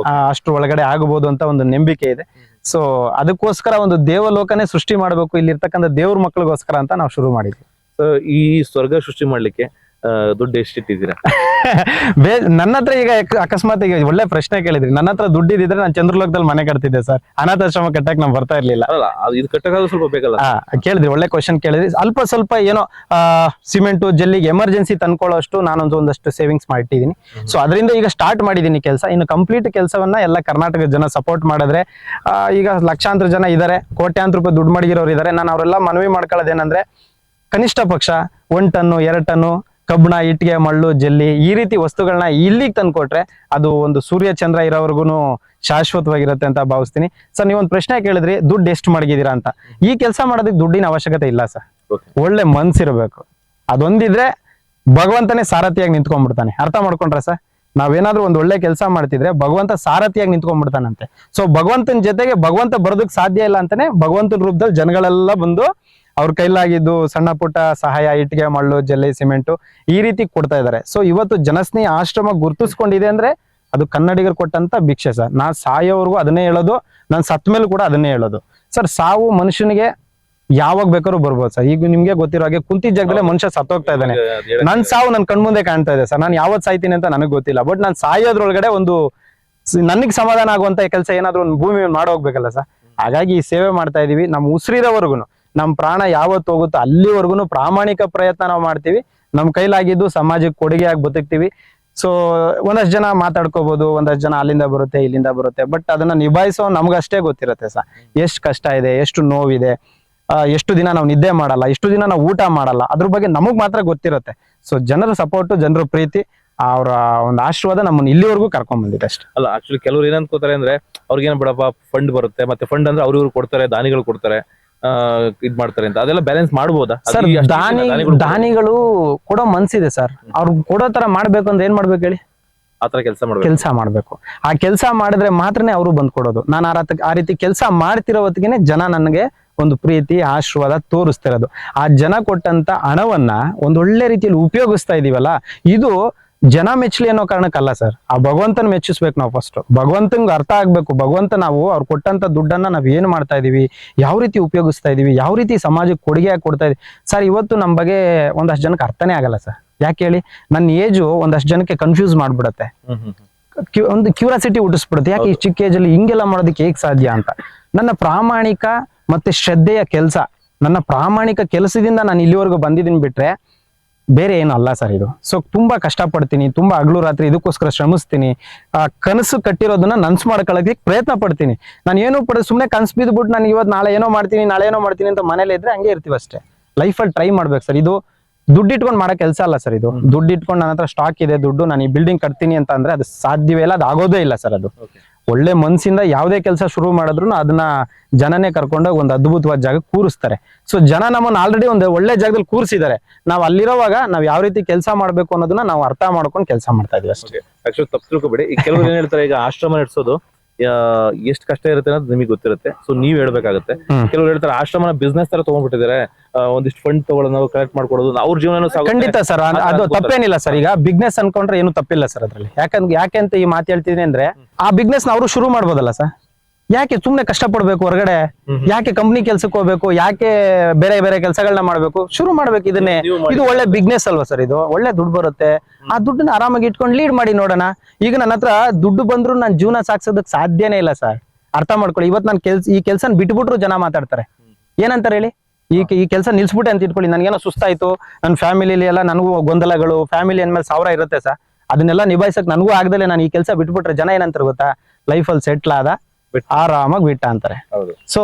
ಅಷ್ಟು ಒಳಗಡೆ ಆಗಬಹುದು ಅಂತ ಒಂದು ನಂಬಿಕೆ ಇದೆ. ಸೊ ಅದಕ್ಕೋಸ್ಕರ ಒಂದು ದೇವಲೋಕನೇ ಸೃಷ್ಟಿ ಮಾಡಬೇಕು ಇಲ್ಲಿರ್ತಕ್ಕಂಥ ದೇವ್ರ ಮಕ್ಕಳಿಗೋಸ್ಕರ ಅಂತ ನಾವು ಶುರು ಮಾಡಿದ್ವಿ. ಈ ಸ್ವರ್ಗ ಸೃಷ್ಟಿ ಮಾಡ್ಲಿಕ್ಕೆ ದುಡ್ಡು ಎಷ್ಟಿಟ್ಟಿದ್ದೀರಾ? ನನ್ನ ಹತ್ರ ಈಗ ಅಕಸ್ಮಾತ್ ಈಗ ಒಳ್ಳೆ ಪ್ರಶ್ನೆ ಕೇಳಿದ್ರಿ. ನನ್ನ ಹತ್ರ ದುಡ್ಡು ಇದ್ರೆ ನಾನು ಚಂದ್ರಲೋಕದಲ್ಲಿ ಮನೆ ಕಟ್ತಿದ್ದೆ ಸರ್. ಅನಾಥಾಶ್ರಮ ಕಟ್ಟಕ್ ನಾವು ಬರ್ತಾ ಇರ್ಲಿಲ್ಲ. ಇದು ಕಟ್ಟಕ್ಕಾದ್ರೂ ಸ್ವಲ್ಪ ಬೇಕಲ್ಲ? ಕೇಳಿದ್ರಿ, ಒಳ್ಳೆ ಕ್ವಶನ್ ಕೇಳಿದ್ರಿ. ಅಲ್ಪ ಸ್ವಲ್ಪ ಏನೋ ಸಿಮೆಂಟು ಜಲ್ಲಿಗೆ ಎಮರ್ಜೆನ್ಸಿ ತಂದ್ಕೊಳ್ಳೋಷ್ಟು ಒಂದಷ್ಟು ಸೇವಿಂಗ್ಸ್ ಮಾಡಿಟ್ಟಿದ್ದೀನಿ. ಸೊ ಅದರಿಂದ ಈಗ ಸ್ಟಾರ್ಟ್ ಮಾಡಿದೀನಿ ಕೆಲಸ. ಇನ್ನು ಕಂಪ್ಲೀಟ್ ಕೆಲಸವನ್ನ ಎಲ್ಲ ಕರ್ನಾಟಕದ ಜನ ಸಪೋರ್ಟ್ ಮಾಡಿದ್ರೆ, ಈಗ ಲಕ್ಷಾಂತರ ಜನ ಇದಾರೆ, ಕೋಟ್ಯಾಂತರ ರೂಪಾಯಿ ದುಡ್ಡು ಮಡಗಿರೋರು ಇದಾರೆ. ನಾನು ಅವರೆಲ್ಲ ಮನವಿ ಮಾಡ್ಕೊಳ್ಳೋದೇನಂದ್ರೆ, ಕನಿಷ್ಠ ಪಕ್ಷ 1 ಟನ್ನು 2 ಟನ್ನು ಕಬ್ಬಣ, ಇಟ್ಟಿಗೆ, ಮಳ್ಳು, ಜಲ್ಲಿ ಈ ರೀತಿ ವಸ್ತುಗಳನ್ನ ಇಲ್ಲಿಗೆ ತಂದ್ಕೊಟ್ರೆ ಅದು ಒಂದು ಸೂರ್ಯ ಚಂದ್ರ ಇರೋವರೆಗೂ ಶಾಶ್ವತವಾಗಿರುತ್ತೆ ಅಂತ ಭಾವಿಸ್ತೀನಿ. ಸರ್, ನೀವೊಂದು ಪ್ರಶ್ನೆ ಕೇಳಿದ್ರಿ, ದುಡ್ಡು ಎಷ್ಟು ಮಡಗಿದೀರಾ ಅಂತ. ಈ ಕೆಲಸ ಮಾಡೋದಕ್ಕೆ ದುಡ್ಡಿನ ಅವಶ್ಯಕತೆ ಇಲ್ಲ ಸರ್. ಒಳ್ಳೆ ಮನ್ಸಿರ್ಬೇಕು. ಅದೊಂದಿದ್ರೆ ಭಗವಂತನೇ ಸಾರಥಿಯಾಗಿ ನಿಂತ್ಕೊಂಡ್ಬಿಡ್ತಾನೆ. ಅರ್ಥ ಮಾಡ್ಕೊಂಡ್ರೆ ಸರ್, ನಾವೇನಾದ್ರೂ ಒಂದು ಒಳ್ಳೆ ಕೆಲಸ ಮಾಡ್ತಿದ್ರೆ ಭಗವಂತ ಸಾರಥಿಯಾಗಿ ನಿಂತ್ಕೊಂಡ್ಬಿಡ್ತಾನಂತೆ. ಸೊ ಭಗವಂತನ ಜೊತೆಗೆ ಭಗವಂತ ಬರೋದಕ್ಕೆ ಸಾಧ್ಯ ಇಲ್ಲ ಅಂತಾನೆ ಭಗವಂತನ ರೂಪದಲ್ಲಿ ಜನಗಳೆಲ್ಲ ಬಂದು ಅವ್ರ ಕೈಲಾಗಿದ್ದು ಸಣ್ಣ ಪುಟ್ಟ ಸಹಾಯ, ಇಟ್ಟಿಗೆ, ಮಳ್ಳು, ಜಲ್ಲಿ, ಸಿಮೆಂಟು ಈ ರೀತಿ ಕೊಡ್ತಾ ಇದ್ದಾರೆ. ಸೊ ಇವತ್ತು ಜನಸ್ನೇಹಿ ಆಶ್ರಮ ಗುರುತಿಸ್ಕೊಂಡಿದೆ ಅಂದ್ರೆ ಅದು ಕನ್ನಡಿಗರು ಕೊಟ್ಟಂತ ಭಿಕ್ಷೆ ಸರ್. ನಾನ್ ಸಾಯೋವರೆಗೂ ಅದನ್ನೇ ಹೇಳೋದು, ನಾನು ಸತ್ತ ಮೇಲೂ ಕೂಡ ಅದನ್ನೇ ಹೇಳೋದು ಸರ್. ಸಾವು ಮನುಷ್ಯನಿಗೆ ಯಾವಾಗ ಬೇಕಾದ್ರೂ ಬರ್ಬೋದು ಸರ್. ಈಗ ನಿಮ್ಗೆ ಗೊತ್ತಿರೋ ಹಾಗೆ ಕುಂತಿದ್ದ ಜಾಗದಲ್ಲೇ ಮನುಷ್ಯ ಸತ್ತೋಗ್ತಾ ಇದ್ದಾನೆ. ನನ್ ಸಾವು ನನ್ ಕಣ್ಮುಂದೆ ಕಾಣ್ತಾ ಇದೆ ಸರ್. ನಾನು ಯಾವತ್ ಸಾಯ್ತೀನಿ ಅಂತ ನನಗೆ ಗೊತ್ತಿಲ್ಲ, ಬಟ್ ನಾನು ಸಾಯೋದ್ರೊಳಗಡೆ ಒಂದು ನನಗೆ ಸಮಾಧಾನ ಆಗುವಂತ ಕೆಲಸ ಏನಾದ್ರು ಒಂದು ಭೂಮಿ ಮಾಡೋಗ್ಬೇಕಲ್ಲ ಸರ್. ಹಾಗಾಗಿ ಈ ಸೇವೆ ಮಾಡ್ತಾ ಇದೀವಿ. ನಮ್ಮ ಉಸಿರಿರೋವರೆಗೂ, ನಮ್ ಪ್ರಾಣ ಯಾವತ್ತು ಹೋಗುತ್ತೋ ಅಲ್ಲಿವರೆಗೂ ಪ್ರಾಮಾಣಿಕ ಪ್ರಯತ್ನ ನಾವು ಮಾಡ್ತೀವಿ. ನಮ್ ಕೈಲಾಗಿದ್ದು ಸಮಾಜಕ್ಕೆ ಕೊಡುಗೆಯಾಗಿ ಬದುಕ್ತಿವಿ. ಸೊ ಒಂದಷ್ಟು ಜನ ಮಾತಾಡ್ಕೋಬಹುದು, ಒಂದಷ್ಟು ಜನ ಅಲ್ಲಿಂದ ಬರುತ್ತೆ ಇಲ್ಲಿಂದ ಬರುತ್ತೆ, ಬಟ್ ಅದನ್ನ ನಿಭಾಯಿಸೋ ನಮ್ಗಷ್ಟೇ ಗೊತ್ತಿರುತ್ತೆ ಸರ್. ಎಷ್ಟು ಕಷ್ಟ ಇದೆ, ಎಷ್ಟು ನೋವಿದೆ, ಎಷ್ಟು ದಿನ ನಾವು ನಿದ್ದೆ ಮಾಡಲ್ಲ, ಎಷ್ಟು ದಿನ ನಾವು ಊಟ ಮಾಡಲ್ಲ, ಅದ್ರ ಬಗ್ಗೆ ನಮಗ್ ಮಾತ್ರ ಗೊತ್ತಿರುತ್ತೆ. ಸೊ ಜನರ ಸಪೋರ್ಟ್, ಜನರ ಪ್ರೀತಿ, ಅವರ ಒಂದು ಆಶೀರ್ವಾದ ನಮ್ಮನ್ನ ಇಲ್ಲಿವರೆಗೂ ಕರ್ಕೊಂಡ್ ಬಂದಿದೆ ಅಷ್ಟೇ. ಅಲ್ಲ ಆಕ್ಚುಲಿ ಕೆಲವ್ರು ಏನ್ ಅನ್ಕೋತಾರೆ ಅಂದ್ರೆ, ಅವ್ರಿಗೇನ್ ಬಿಡಪ್ಪ ಫಂಡ್ ಬರುತ್ತೆ, ಮತ್ತೆ ಫಂಡ್ ಅಂದ್ರೆ ಅವ್ರು ಕೊಡ್ತಾರೆ, ದಾನಿಗಳು ಕೊಡ್ತಾರೆ, ಇದ್ ಮಾಡ್ತಾರೆ ಅಂತ, ಅದೆಲ್ಲ ಬ್ಯಾಲೆನ್ಸ್ ಮಾಡ್ಬೋದಾ ಸರ್? ದಾನಿಗಳು ಕೊಡೋ ಮನ್ಸಿದೆ ಸರ್. ಅವ್ರು ಕೊಡೋ ತರ ಮಾಡ್ಬೇಕು ಅಂದ್ರೆ ಏನ್ ಮಾಡ್ಬೇಕು ಹೇಳಿ? ಆತರ ಕೆಲಸ ಮಾಡ್ಬೇಕು. ಆ ಕೆಲಸ ಮಾಡಿದ್ರೆ ಮಾತ್ರನೇ ಅವರು ಬಂದ್ ಕೊಡೋದು. ನಾನು ಆ ರೀತಿ ಕೆಲಸ ಮಾಡ್ತಿರೋ ಹೊತ್ತಿಗೆ ಜನ ನನಗೆ ಒಂದು ಪ್ರೀತಿ, ಆಶೀರ್ವಾದ ತೋರಿಸ್ತಿರೋದು. ಆ ಜನ ಕೊಟ್ಟಂತ ಹಣವನ್ನ ಒಂದೊಳ್ಳೆ ರೀತಿಯಲ್ಲಿ ಉಪಯೋಗಿಸ್ತಾ ಇದೀವಲ್ಲ, ಇದು ಜನ ಮೆಚ್ಚಲಿ ಅನ್ನೋ ಕಾರಣಕ್ಕಲ್ಲ ಸರ್. ಆ ಭಗವಂತನ ಮೆಚ್ಚಿಸ್ಬೇಕು ನಾವು ಫಸ್ಟ್. ಭಗವಂತಂಗೆ ಅರ್ಥ ಆಗ್ಬೇಕು, ಭಗವಂತ ನಾವು ಅವ್ರು ಕೊಟ್ಟಂತ ದುಡ್ಡನ್ನ ನಾವ್ ಏನ್ ಮಾಡ್ತಾ ಇದೀವಿ, ಯಾವ ರೀತಿ ಉಪಯೋಗಿಸ್ತಾ ಇದೀವಿ, ಯಾವ ರೀತಿ ಸಮಾಜಕ್ಕೆ ಕೊಡುಗೆಯಾಗಿ ಕೊಡ್ತಾ ಇದೀವಿ. ಸರ್ ಇವತ್ತು ನಮ್ ಬಗ್ಗೆ ಒಂದಷ್ಟು ಜನಕ್ಕೆ ಅರ್ಥನೇ ಆಗಲ್ಲ ಸರ್. ಯಾಕೆ ಹೇಳಿ? ನನ್ನ ಏಜು ಒಂದಷ್ಟು ಜನಕ್ಕೆ ಕನ್ಫ್ಯೂಸ್ ಮಾಡ್ಬಿಡತ್ತೆ, ಒಂದು ಕ್ಯೂರಿಯಾಸಿಟಿ ಹುಟ್ಟಿಸ್ಬಿಡುತ್ತೆ. ಯಾಕೆ ಈ ಚಿಕ್ಕ ಏಜ್ ಅಲ್ಲಿ ಹಿಂಗೆಲ್ಲ ಮಾಡೋದಕ್ಕೆ ಹೇಗ್ ಸಾಧ್ಯ ಅಂತ. ನನ್ನ ಪ್ರಾಮಾಣಿಕ ಮತ್ತೆ ಶ್ರದ್ಧೆಯ ಕೆಲಸ, ನನ್ನ ಪ್ರಾಮಾಣಿಕ ಕೆಲಸದಿಂದ ನಾನು ಇಲ್ಲಿವರೆಗೂ ಬಂದಿದ್ದೀನಿ ಬಿಟ್ರೆ ಬೇರೆ ಏನು ಅಲ್ಲ ಸರ್ ಇದು. ಸೊ ತುಂಬಾ ಕಷ್ಟಪಡ್ತೀನಿ, ತುಂಬಾ ಹಗಲು ರಾತ್ರಿ ಇದಕ್ಕೋಸ್ಕರ ಶ್ರಮಿಸ್ತೀನಿ. ಕನಸು ಕಟ್ಟಿರೋದನ್ನ ನನ್ಸು ಮಾಡ್ಕೊಳ್ಳೋಕೆ ಪ್ರಯತ್ನ ಪಡ್ತೀನಿ. ನಾನು ಏನೋ ಸುಮ್ಮನೆ ಕನಸು ಬಿದ್ದುಬಿಟ್ಟು ನಾನು ಇವತ್ತು ನಾಳೆ ಏನೋ ಮಾಡ್ತೀನಿ, ನಾಳೆ ಏನೋ ಮಾಡ್ತೀನಿ ಅಂತ ಮನೇಲಿ ಇದ್ರೆ ಹಂಗೆ ಇರ್ತೀವಿ ಅಷ್ಟೇ. ಲೈಫಲ್ಲಿ ಟ್ರೈ ಮಾಡ್ಬೇಕು ಸರ್. ಇದು ದುಡ್ಡು ಇಟ್ಕೊಂಡು ಮಾಡೋ ಕೆಲಸ ಅಲ್ಲ ಸರ್. ಇದು ದುಡ್ಡು ಇಟ್ಕೊಂಡು ನನ್ನ ಹತ್ರ ಸ್ಟಾಕ್ ಇದೆ, ದುಡ್ಡು ನಾನು ಈ ಬಿಲ್ಡಿಂಗ್ ಕಟ್ತೀನಿ ಅಂತ ಅಂದ್ರೆ ಅದು ಸಾಧ್ಯವೇ ಇಲ್ಲ, ಅದು ಆಗೋದೇ ಇಲ್ಲ ಸರ್. ಅದು ಒಳ್ಳೆ ಮನ್ಸಿಂದ ಯಾವುದೇ ಕೆಲಸ ಶುರು ಮಾಡಿದ್ರು ಅದನ್ನ ಜನನೇ ಕರ್ಕೊಂಡೋಗಿ ಒಂದು ಅದ್ಭುತವಾದ ಜಾಗ ಕೂರಿಸ್ತಾರೆ. ಸೊ ಜನ ನಮ್ಮನ್ನ ಆಲ್ರೆಡಿ ಒಂದು ಒಳ್ಳೆ ಜಾಗದಲ್ಲಿ ಕೂರಿಸಿದ್ದಾರೆ. ನಾವು ಅಲ್ಲಿರೋವಾಗ ನಾವು ಯಾವ ರೀತಿ ಕೆಲಸ ಮಾಡ್ಬೇಕು ಅನ್ನೋದನ್ನ ನಾವು ಅರ್ಥ ಮಾಡ್ಕೊಂಡು ಕೆಲಸ ಮಾಡ್ತಾ ಇದೀವಿ ಅಷ್ಟೇ. ಆಕ್ಚುಲಿ ತಪ್ಪು ತಿಳ್ಕೊಬೇಡಿ. ಈಗ ಕೆಲವರು ಏನ್ ಹೇಳ್ತಾರೆ, ಈಗ ಆಶ್ರಮ ನಡೆಸೋದು ಎಷ್ಟು ಕಷ್ಟ ಇರುತ್ತೆ ಅನ್ನೋದು ನಿಮಗೆ ಗೊತ್ತಿರುತ್ತೆ. ಸೊ ನೀವ್ ಹೇಳ್ಬೇಕಾಗುತ್ತೆ. ಕೆಲವರು ಹೇಳ್ತಾರೆ ಆಶ್ರಮನ ಬಿಸ್ನೆಸ್ ತರ ತಗೊಂಡ್ಬಿಟ್ಟಿದ್ದಾರೆ, ಒಂದಿಷ್ಟು ಫಂಡ್ ತಗೊಳ್ಳೋದು, ನಾವು ಕಲೆಕ್ಟ್ ಮಾಡ್ಕೊಡೋದು, ಅವ್ರ ಜೀವನ. ಖಂಡಿತ ಸರ್, ಅದು ತಪ್ಪೇನಿಲ್ಲ ಸರ್. ಈಗ ಬಿಸ್ನೆಸ್ ಅನ್ಕೊಂಡ್ರೆ ಏನು ತಪ್ಪಿಲ್ಲ ಸರ್ ಅದ್ರಲ್ಲಿ. ಯಾಕೆ ಅಂತ ಈ ಮಾತು ಹೇಳ್ತಿದ್ದೀನಿ ಅಂದ್ರೆ, ಆ ಬಿಸ್ನೆಸ್ ಅವರು ಶುರು ಮಾಡ್ಬೋದಲ್ಲ ಸರ್. ಯಾಕೆ ಸುಮ್ನೆ ಕಷ್ಟಪಡ್ಬೇಕು ಹೊರಗಡೆ? ಯಾಕೆ ಕಂಪ್ನಿ ಕೆಲ್ಸಕ್ಕೆ ಹೋಗ್ಬೇಕು? ಯಾಕೆ ಬೇರೆ ಬೇರೆ ಕೆಲಸಗಳನ್ನ ಮಾಡ್ಬೇಕು? ಶುರು ಮಾಡ್ಬೇಕು ಇದನ್ನೇ. ಇದು ಒಳ್ಳೆ ಬಿಸ್ನೆಸ್ ಅಲ್ವಾ ಸರ್? ಇದು ಒಳ್ಳೆ ದುಡ್ಡು ಬರುತ್ತೆ. ಆ ದುಡ್ಡನ್ನ ಆರಾಮಾಗಿ ಇಟ್ಕೊಂಡು ಲೀಡ್ ಮಾಡಿ ನೋಡೋಣ. ಈಗ ನನ್ನ ಹತ್ರ ದುಡ್ಡು ಬಂದ್ರು ನಾನು ಜೀವನ ಸಾಗಿಸೋದಕ್ಕೆ ಸಾಧ್ಯನೇ ಇಲ್ಲ ಸರ್. ಅರ್ಥ ಮಾಡ್ಕೊಳ್ಳಿ. ಇವತ್ತು ನಾನು ಈ ಕೆಲ್ಸನ ಬಿಟ್ಬಿಟ್ರು ಜನ ಮಾತಾಡ್ತಾರೆ. ಏನಂತಾರೆ ಹೇಳಿ? ಈ ಕೆಲಸ ನಿಲ್ಸ್ಬಿಟ್ಟೆ ಅಂತ ಇಟ್ಕೊಳ್ಳಿ, ನನ್ಗೇನೋ ಸುಸ್ತಾಯ್ತು, ನನ್ನ ಫ್ಯಾಮಿಲಿಲಿ ಎಲ್ಲ ನನಗೂ ಗೊಂದಲಗಳು, ಫ್ಯಾಮಿಲಿ ಅಂದ್ಮೇಲೆ 1000 ಇರುತ್ತೆ ಸರ್. ಅದನ್ನೆಲ್ಲ ನಿಭಾಯಿಸಕ್ ನನಗೂ ಆಗದಲ್ಲೇ ನಾನು ಈ ಕೆಲಸ ಬಿಟ್ಬಿಟ್ರೆ ಜನ ಏನಂತಾರೆ ಗೊತ್ತಾ? ಲೈಫಲ್ಲಿ ಸೆಟ್ಲ್ ಆದ, ಆರಾಮಾಗಿ ಬಿಟ್ಟ ಅಂತಾರೆ. ಹೌದು. ಸೊ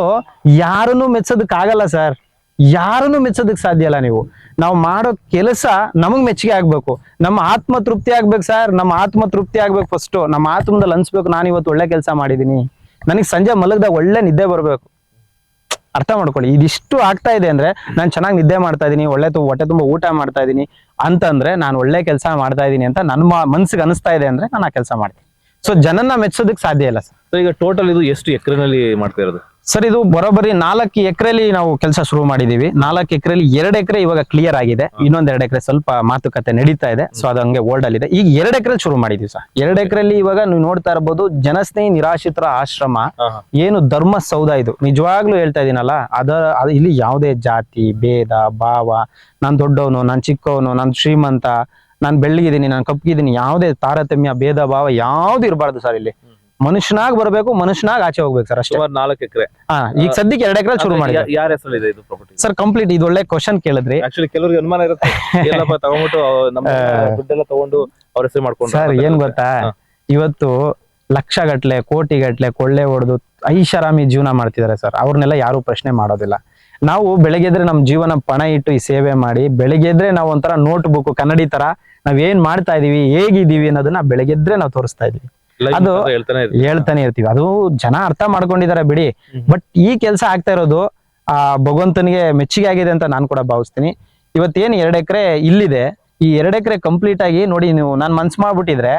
ಯಾರನ್ನು ಮೆಚ್ಚೋದಕ್ ಆಗಲ್ಲ ಸರ್, ಯಾರನ್ನು ಮೆಚ್ಚೋದಕ್ ಸಾಧ್ಯ ಇಲ್ಲ. ನೀವು ನಾವು ಮಾಡೋ ಕೆಲಸ ನಮಗ್ ಮೆಚ್ಚುಗೆ ಆಗ್ಬೇಕು, ನಮ್ಮ ಆತ್ಮ ತೃಪ್ತಿ ಆಗ್ಬೇಕು ಸರ್. ನಮ್ಮ ಆತ್ಮ ತೃಪ್ತಿ ಆಗ್ಬೇಕು ಫಸ್ಟ್. ನಮ್ಮ ಆತ್ಮದಲ್ಲಿ ಅನ್ಸ್ಬೇಕು ನಾನು ಇವತ್ತು ಒಳ್ಳೆ ಕೆಲಸ ಮಾಡಿದೀನಿ, ನನಗೆ ಸಂಜೆ ಮಲಗದಾಗ ಒಳ್ಳೆ ನಿದ್ದೆ ಬರ್ಬೇಕು. ಅರ್ಥ ಮಾಡ್ಕೊಳ್ಳಿ, ಇದಿಷ್ಟು ಆಗ್ತಾ ಇದೆ ಅಂದ್ರೆ ನಾನು ಚೆನ್ನಾಗಿ ನಿದ್ದೆ ಮಾಡ್ತಾ ಇದೀನಿ, ಹೊಟ್ಟೆ ತುಂಬ ಊಟ ಮಾಡ್ತಾ ಇದೀನಿ ಅಂತಂದ್ರೆ ನಾನು ಒಳ್ಳೆ ಕೆಲಸ ಮಾಡ್ತಾ ಇದೀನಿ ಅಂತ ನನ್ನ ಮನ್ಸಿಗೆ ಅನಿಸ್ತಾ ಇದೆ ಅಂದ್ರೆ ನಾನು ಆ ಕೆಲಸ ಮಾಡ್ತೀನಿ. ಸೊ ಜನನ್ನ ಮೆಚ್ಚೋದಕ್ ಸಾಧ್ಯ ಇಲ್ಲ ಸರ್. ಈಗ ಟೋಟಲ್ ಇದು ಎಷ್ಟು ಎಕರೆನಲ್ಲಿ ಮಾಡ್ತಾ ಇರೋದು ಸರ್? ಇದು ಬರೋಬ್ಬರಿ 4 ಎಕರೆಲಿ ನಾವು ಕೆಲಸ ಶುರು ಮಾಡಿದೀವಿ. 4 ಎಕರೆಲಿ 2 ಎಕರೆ ಇವಾಗ ಕ್ಲಿಯರ್ ಆಗಿದೆ, ಇನ್ನೊಂದ್ 2 ಎಕರೆ ಸ್ವಲ್ಪ ಮಾತುಕತೆ ನಡೀತಾ ಇದೆ. ಸೊ ಅದು ಹಂಗೆ ಓಲ್ಡ್ ಅಲ್ಲಿ ಇದೆ. ಈಗ 2 ಎಕರೆ ಶುರು ಮಾಡಿದೀವಿ ಸರ್. 2 ಎಕರೆಲಿ ಇವಾಗ ನೀವು ನೋಡ್ತಾ ಇರಬಹುದು ಜನಸ್ನೇಹಿ ನಿರಾಶ್ರಿತರ ಆಶ್ರಮ, ಏನು ಧರ್ಮಸೌಧ. ಇದು ನಿಜವಾಗ್ಲೂ ಹೇಳ್ತಾ ಇದೀನಲ್ಲ, ಇಲ್ಲಿ ಯಾವುದೇ ಜಾತಿ ಭೇದ ಭಾವ, ನಾನ್ ದೊಡ್ಡವನು ನಾನ್ ಚಿಕ್ಕವನು, ನಾನ್ ಶ್ರೀಮಂತ, ನಾನ್ ಬೆಳ್ಳಗಿದ್ದೀನಿ ನಾನ್ ಕಪ್ಪಗಿದ್ದೀನಿ, ಯಾವುದೇ ತಾರತಮ್ಯ ಭೇದ ಭಾವ ಯಾವ್ದು ಇರಬಾರ್ದು ಸರ್. ಇಲ್ಲಿ ಮನುಷ್ಯನಾಗ್ ಬರ್ಬೇಕು, ಮನುಷ್ಯನಾಗ್ ಆಚೆ ಹೋಗ್ಬೇಕು ಸರ್, ಅಷ್ಟೇ. 4 ಎಕರೆ. ಈಗ ಸದ್ಯಕ್ಕೆ 2 ಎಕರೆ ಶುರು ಮಾಡಿ. ಯಾರ ಹೆಸರಲ್ಲಿದೆ ಇದು ಪ್ರಾಪರ್ಟಿ ಸರ್? ಕಂಪ್ಲೀಟ್. ಇದು ಒಳ್ಳೆ ಕ್ವಶನ್ ಕೇಳಿದ್ರಿ. ಆಕ್ಚುಲಿ ಕೆಲವರಿಗೆ ಅನುಮಾನ ಇರುತ್ತೆ, ಎಲ್ಲಪ್ಪ ತಗೊಂಡ್ಬಿಟ್ಟು ನಮ್ಮ ದುಡ್ಡೆಲ್ಲ ತಗೊಂಡು ಅವ್ರ ಹೆಸರು ಮಾಡ್ಕೊಂಡು. ಸರ್ ಏನ್ ಗೊತ್ತಾ, ಇವತ್ತು ಲಕ್ಷಗಟ್ಲೆ ಕೋಟಿಗಟ್ಲೆ ಕೊಳ್ಳೆ ಹೊಡೆದು ಐಷಾರಾಮಿ ಜೀವನ ಮಾಡ್ತಿದ್ದಾರೆ ಸರ್. ಅವ್ರನ್ನೆಲ್ಲ ಯಾರು ಪ್ರಶ್ನೆ ಮಾಡೋದಿಲ್ಲ. ನಾವು ಬೆಳಗ್ಗೆದ್ರೆ ನಮ್ ಜೀವನ ಪಣ ಇಟ್ಟು ಈ ಸೇವೆ ಮಾಡಿ, ಬೆಳಗ್ಗೆದ್ರೆ ನಾವು ಒಂಥರ ನೋಟ್ ಬುಕ್ ಕನ್ನಡಿ ತರ ನಾವ್ ಏನ್ ಮಾಡ್ತಾ ಇದೀವಿ, ಹೇಗಿದೀವಿ ಅನ್ನೋದನ್ನ ಬೆಳಗ್ಗೆದ್ರೆ ನಾವು ತೋರಿಸ್ತಾ ಇದೀವಿ. ಅದು ಹೇಳ್ತಾನೆ ಇರ್ತೀವಿ. ಅದು ಜನ ಅರ್ಥ ಮಾಡ್ಕೊಂಡಿದ್ದಾರೆ ಬಿಡಿ. ಬಟ್ ಈ ಕೆಲಸ ಆಗ್ತಾ ಇರೋದು ಆ ಭಗವಂತನಿಗೆ ಮೆಚ್ಚುಗೆ ಆಗಿದೆ ಅಂತ ನಾನು ಕೂಡ ಭಾವಿಸ್ತೀನಿ. ಇವತ್ತೇನ್ 2 ಎಕರೆ ಇಲ್ಲಿದೆ, ಈ 2 ಎಕರೆ ಕಂಪ್ಲೀಟ್ ಆಗಿ ನೋಡಿ, ನೀವು ನಾನ್ ಮನ್ಸ್ ಮಾಡ್ಬಿಟ್ಟಿದ್ರೆ,